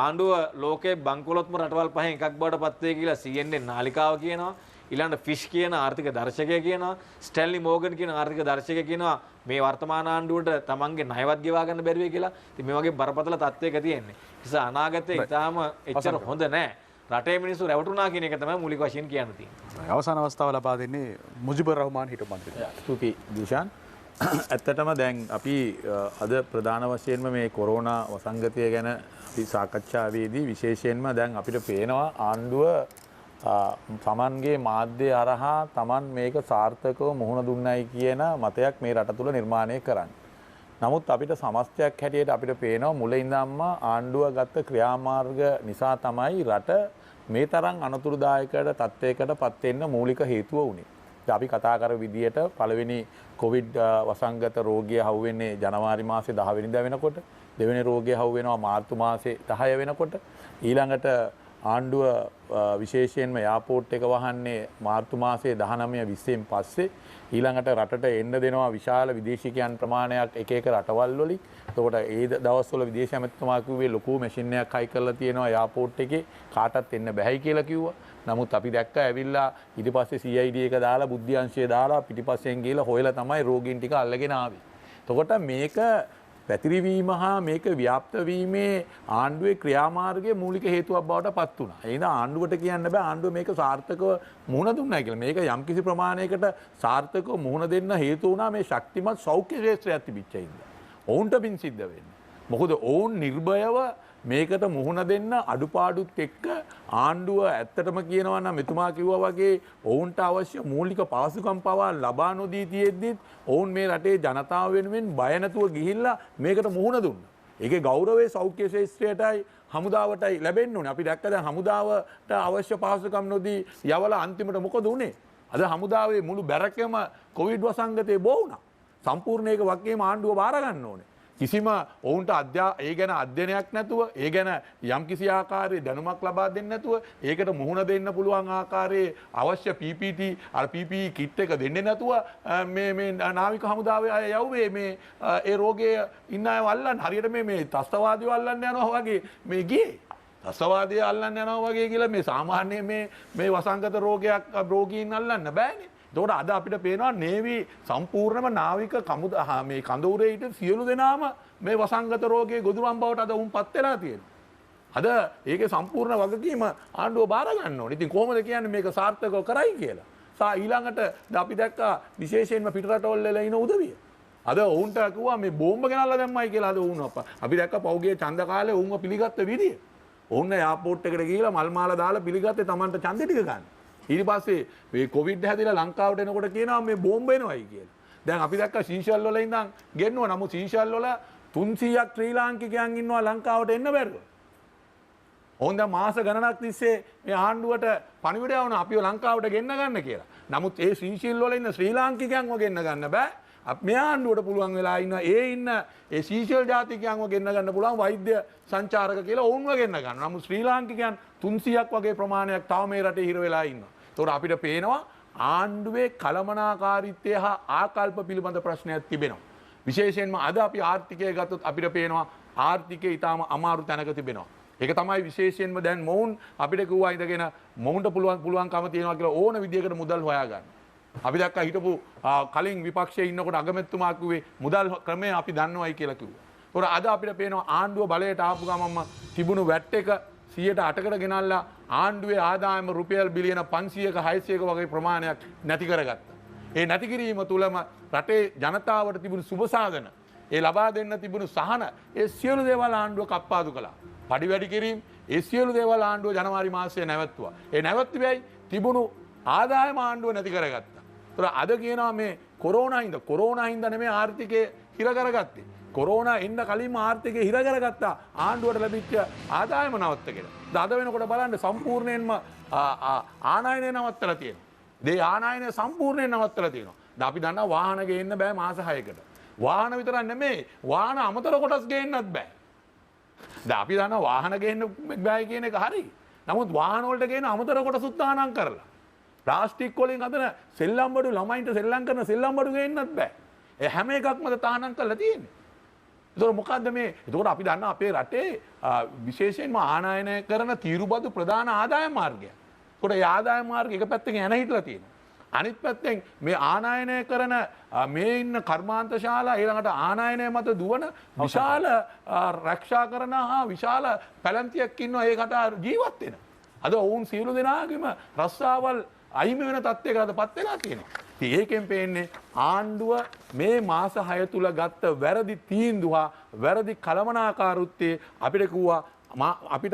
ආණ්ඩුව ලෝකයේ බංකොලොත්ම රටවල් පහෙන් එකක් බවට පත් වේ කියලා CNN නාලිකාව කියනවා. ඊළඟට ෆිෂ් කියන ආර්ථික දර්ශකය කියනවා. ස්ටැන්ලි මෝගන් කියන ආර්ථික දර්ශකය කියනවා මේ වර්තමාන ආණ්ඩුවට තමන්ගේ ණයවත් ගෙවා ගන්න බැරි වෙයි කියලා. ඉතින් මේ වගේ බරපතල තත්ත්වයක තියෙන්නේ. ඒ නිසා අනාගතේ ඊටාම එච්චර හොඳ නැහැ. රටේ මිනිස්සු රැවටුණා කියන එක තමයි මූලික වශයෙන් කියන්න තියෙන්නේ. අවසාන අවස්ථාව ලබා දෙන්නේ මුජිබුර් රහ්මාන් හිටපු මන්ත්‍රී. ස්තුතියි දිශාන්. ඇත්තටම දැන් අපි අද ප්‍රධාන වශයෙන්ම මේ කොරෝනා වසංගතය ගැන අපි සාකච්ඡාවේදී විශේෂයෙන්ම දැන් අපිට පේනවා ආණ්ඩුව තමන්ගේ මාධ්‍ය හරහා තමන් මේක සාර්ථකව මුහුණ දුන්නයි කියන මතයක් මේ රට තුළ නිර්මාණය කරන්නේ. නමුත් අපිට සමස්තයක් හැටියට අපිට පේනවා මුල ඉඳන්ම ආණ්ඩුව ගත්ත ක්‍රියාමාර්ග නිසා තමයි රට මේ තරම් අනතුරුදායක තත්ත්වයකට පත් වෙන්න මූලික හේතුව වුණේ. අපි කතා කර විදියට පළවෙනි කොවිඩ් වසංගත රෝගය හවුවෙන්නේ ජනවාරි මාසේ 10 වෙනිදා වෙනකොට, දෙවෙනි රෝගය හවුවෙනවා මාර්තු මාසේ 10 වෙනකොට, ඊළඟට ආණ්ඩුව විශේෂයෙන්ම එයාපෝට් එක වහන්නේ මාර්තු මාසේ 19 20න් පස්සේ, ඊළඟට රටට එන්න දෙනවා විශාල විදේශිකයන් ප්‍රමාණයක් එක එක රටවල් වලින්. එතකොට ඒ දවස්වල විදේශ ඇමතිතුමා කිව්වේ ලොකු මැෂින් එකක් හයි කරලා තියෙනවා එයාපෝට් එකේ කාටවත් එන්න බැහැයි කියලා කිව්වා. නමුත් අපි දැක්කා ඇවිල්ලා ඊට පස්සේ CID එක දාලා බුද්ධි අංශය දාලා පිටිපස්සෙන් ගිහලා හොයලා තමයි රෝගීන් ටික අල්ලගෙන ආවේ. එතකොට මේක පැතිරිවීම හා මේක ව්‍යාප්ත වීමේ ආණ්ඩුවේ ක්‍රියාමාර්ගයේ මූලික හේතුවක් බවට පත් වුණා. ඒ නිසා ආණ්ඩුවට කියන්න බෑ ආණ්ඩුව මේක සාර්ථකව මුහුණ දුන්නයි කියලා. මේක යම්කිසි ප්‍රමාණයකට සාර්ථකව මුහුණ දෙන්න හේතු වුණා මේ ශක්තිමත් සෞඛ්‍ය ශාස්ත්‍රයක් තිබිච්ච ඉඳලා. ඔවුන්ට පින් සිද්ධ වෙන්නේ. මොකද ඔවුන් නිර්භයව මේකට මුහුණ දෙන්න අඩුපාඩුත් එක්ක ආණ්ඩුව ඇත්තටම කියනවා නම් මෙතුමා කිව්වා වගේ ඔවුන්ට අවශ්‍ය මූලික පහසුකම් පවා ලබා නොදී තියෙද්දිත් ඔවුන් මේ රටේ ජනතාව වෙනුවෙන් බය නැතුව ගිහිල්ලා මේකට මුහුණ දුන්නා. ඒකේ ගෞරවය සෞඛ්‍ය ශාස්ත්‍රයටයි හමුදාවටයි ලැබෙන්න ඕනේ. අපි දැක්ක දැන් හමුදාවට අවශ්‍ය පහසුකම් නොදී යවලා අන්තිමට මොකද උනේ? අද හමුදාවේ මුළු බැරකම කොවිඩ් වසංගතේ බෝ වුණා. සම්පූර්ණ ඒක වගේම ආණ්ඩුව බාර ගන්න ඕනේ. කිසිම ඔවුන්ට ඒ ගැන අධ්‍යයනයක් නැතුව, ඒ ගැන යම්කිසි ආකාරයේ දැනුමක් ලබා දෙන්නේ නැතුව, ඒකට මුහුණ දෙන්න පුළුවන් ආකාරයේ අවශ්‍ය PPE කිට් එක දෙන්නේ නැතුව මේ නාවික හමුදාවේ අය යවුවේ මේ ඒ රෝගයේ ඉන්න අය අල්ලන්න හරියට මේ ත්‍ස්තවාදීව අල්ලන්න යනවා වගේ මේ ගියේ. ත්‍ස්තවාදී අල්ලන්න යනවා වගේ කියලා මේ සාමාන්‍ය මේ වසංගත රෝගීන් අල්ලන්න බෑනේ. එතකොට අද අපිට පේනවා නේවි සම්පූර්ණම නාවික මේ කඳවුරේ හිට සියලු දෙනාම මේ වසංගත රෝගයේ ගොදුරන් බවට අද උන්පත් වෙලා තියෙනවා. අද ඒකේ සම්පූර්ණ වගකීම ආණ්ඩුව බාර ගන්න ඕනේ. ඉතින් කොහොමද කියන්නේ මේක සාර්ථකව කරයි කියලා? ඊළඟට අපි දැක්කා විශේෂයෙන්ම පිටරටවල වෙලා ඉන උදවිය. අද ඔවුන්ට කිව්වා මේ බෝම්බ ගෙනල්ලා දැම්මයි කියලා අද වුණා. අපි දැක්කා පෞගේ ඡන්ද කාලේ ඔවුන්ව පිළිගත්ත විදිය. ඔවුන් එයාපෝට් එකට ගිහිලා මල් මාලා දාලා පිළිගත්තේ Tamanට ඡන්දෙ ටික ගන්න. ඊට පස්සේ මේ කොවිඩ් හැදිලා ලංකාවට එනකොට කියනවා මේ බෝම්බ එනවයි කියලා. දැන් අපි දැක්ක සීෂල් වල ඉඳන් ගෙන්නවා. නමුත් සීෂල් වල 300ක් ශ්‍රී ලාංකිකයන් ඉන්නවා ලංකාවට එන්න බැරුව. ඕන් දැන් මාස ගණනක් තිස්සේ මේ ආණ්ඩුවට පණිවිඩය වුණා අපිව ලංකාවට ගෙන්න ගන්න කියලා. නමුත් ඒ සීෂල් වල ඉන්න ශ්‍රී ලාංකිකයන්ව ගෙන්න ගන්න බෑ. මේ ආණ්ඩුවට පුළුවන් වෙලා ඉන්න ඒ සීෂල් ජාතිකයන්ව ගෙන්න ගන්න පුළුවන් වෛද්‍ය සංචාරක කියලා ඔවුන්ව ගෙන්න ගන්න. නමුත් ශ්‍රී ලාංකිකයන් 300ක් වගේ ප්‍රමාණයක් තව මේ රටේ හිර වෙලා ඉන්නවා. ඒතකොට අපිට පේනවා ආණ්ඩුවේ කළමනාකාරීත්වය හා ආකල්ප පිළිබඳ ප්‍රශ්නයක් තිබෙනවා. විශේෂයෙන්ම අද අපි ආර්ථිකය ගත්තොත් අපිට පේනවා ආර්ථිකය ඊටාම අමාරු තැනක තිබෙනවා. ඒක තමයි විශේෂයෙන්ම දැන් මොවුන් අපිට කිව්වා ඉඳගෙන මොවුන්ට පුළුවන්කම තියෙනවා කියලා ඕන විදියකට මුදල් හොයාගන්න. අපි දැක්කා හිටපු කලින් විපක්ෂයේ ඉන්නකොට අගමැතිතුමා කිව්වේ මුදල් ක්‍රමය අපි දන්නවයි කියලා කිව්වා. ඒතොර අද අපිට පේනවා ආණ්ඩුව බලයට ආපු ගමන්ම තිබුණු වැට් එක 108කට ගෙනල්ලා ආණ්ඩුවේ ආදායම රුපියල් බිලියන 500ක 600ක වගේ ප්‍රමාණයක් නැති කරගත්තා. ඒ නැති කිරීම තුළම රටේ ජනතාවට තිබුණු සුබ සාධන, ඒ ලබා දෙන්න තිබුණු සහන, ඒ සියලු දේවල් ආණ්ඩුව කප්පාදු කළා. පඩි වැඩි කිරීම, ඒ සියලු දේවල් ආණ්ඩුව ජනවාරි මාසයේ නැවැත්තුවා. ඒ නැවැත්තුවයි තිබුණු ආදායම ආණ්ඩුව නැති කරගත්තා. ඒතර අද කියනවා මේ කොරෝනා හින්දා නෙමෙයි ආර්ථිකය හිර කරගත්තේ. කොරෝනා එන්න කලින්ම ආර්ථිකය හිර කරගත්තා ආණ්ඩුවට ලැබිච්ච ආදායම නවත්තගෙන. අද වෙනකොට බලන්න සම්පූර්ණයෙන්ම ආනයනය නවත්තලා තියෙනවා. දේ ආනයනය සම්පූර්ණයෙන් නවත්තලා තියෙනවා. දැන් අපි දන්නවා වාහන ගේන්න බෑ මාස 6කට. වාහන විතරක් නෙමෙයි වාහන අමතර කොටස් ගේන්නත් බෑ. දැන් අපි දන්නවා වාහන ගේන්න බෑ කියන එක හරි. නමුත් වාහන වලට ගේන අමතර කොටසුත් තහනම් කරලා. ප්ලාස්ටික් වලින් හදන සෙල්ලම් බඩු ළමයින්ට සෙල්ලම් කරන සෙල්ලම් බඩු ගේන්නත් බෑ. ඒ හැම එකක්ම තහනම් කරලා තියෙන්නේ. ඒතකොට මොකද්ද මේ? ඒතකොට අපි දන්නා අපේ රටේ විශේෂයෙන්ම ආනයනය කරන තීරුබදු ප්‍රධාන ආදායම් මාර්ගය. ඒකට ඒ ආදායම් මාර්ගය එක පැත්තකින් යන හිටලා තියෙනවා. අනිත් පැත්තෙන් මේ ආනයනය කරන මේ ඉන්න කර්මාන්ත ශාලා ඊළඟට ආනයනය මත දුවන විශාල රක්ෂා කරන හා විශාල පැලැන්තියක් ඉන්නවා ඒකට ජීවත් වෙන. අද ඔවුන් සියලු දෙනාගේම රස්සාවල් අහිමි වෙන තත්ත්වයකට පත් වෙලා තියෙනවා. ඉතින් ඒකෙන් පේන්නේ ආණ්ඩුව මේ මාස 6 තුල ගත්ත වැරදි තීන්දුව වැරදි කළමනාකාරීත්වයේ අපිට කිව්වා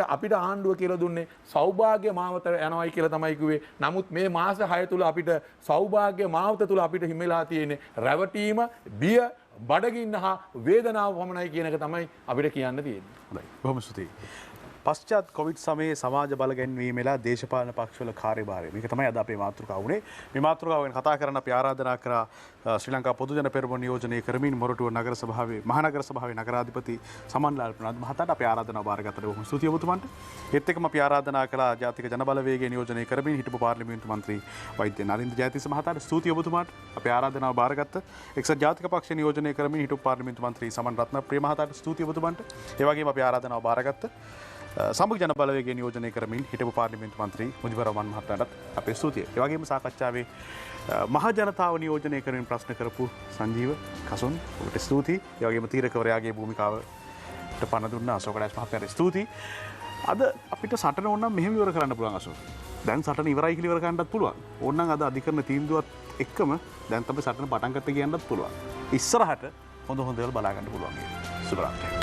අපිට ආණ්ඩුව කියලා දුන්නේ සෞභාග්‍ය මාවත යනවායි කියලා තමයි කිව්වේ. නමුත් මේ මාස 6 තුල අපිට සෞභාග්‍ය මාවත තුල අපිට හිමිලා තියෙන්නේ රැවටීම, බිය, බඩගින්න හා වේදනාව පමණයි කියන එක තමයි අපිට කියන්න තියෙන්නේ. හොඳයි. බොහොම ස්තුතියි. පශ්චාත් කොවිඩ් සමයේ සමාජ බල ගැන්වීමේලා දේශපාලන පක්ෂවල කාර්යභාරය. මේක තමයි අද අපේ මාතෘකාව වුණේ. මේ මාතෘකාව ගැන කතා කරන්න අපි ආරාධනා කරා ශ්‍රී ලංකා පොදු ජන පෙරමුණ නියෝජනය කරමින් මොරටුව නගර සභාවේ මහනගර සභාවේ නගරාධිපති සමන්ලාල් ප්‍රනාන්දු මහතාට අපි ආරාධනාව බාරගත්තට බොහොම ස්තුතියි ඔබතුමන්ට. ඒත් එක්කම අපි ආරාධනා කළා ජාතික ජනබලවේගය නියෝජනය කරමින් හිටපු පාර්ලිමේන්තු මන්ත්‍රී වෛද්‍ය නරින්ද ජයතිස්ස මහතාට ස්තුතියි ඔබතුමාට. අපි ආරාධනාව බාරගත්ත එක්සත් ජාතික පක්ෂ නියෝජනය කරමින් හිටපු පාර්ලිමේන්තු මන්ත්‍රී සමන් රත්නප්‍රිය මහතාට ස්තුතියි ඔබතුමන්ට. ඒ වගේම අපි ආරාධනාව බාරගත්ත සමග ජන බලවේගය නියෝජනය කරමින් හිටපු පාර්ලිමේන්තු මන්ත්‍රී මුජිබුර් රහ්මාන් මහතාටත් අපේ ස්තුතිය. ඒ වගේම සාකච්ඡාවේ මහ ජනතාව නියෝජනය කරමින් ප්‍රශ්න කරපු සංජීව කසුන් ඔබට ස්තුතියි. ඒ වගේම තීරකවරයාගේ භූමිකාවට පණ දුන්න අශෝක ඩැස් මහත්මයාට ස්තුතියි. අද අපිට සටන ඕනනම් මෙහෙම ඉවර කරන්න පුළුවන් අශෝක. දැන් සටන ඉවරයි කියලා ඉවර කරන්නත් පුළුවන්. ඕනනම් අද අධිකරණ තීන්දුවත් එක්කම දැන් තමයි සටන පටන් ගන්න කියන්නත් පුළුවන්. ඉස්සරහට හොඳ දේවල් බලා ගන්න පුළුවන්. සුබ රාත්‍රියක්.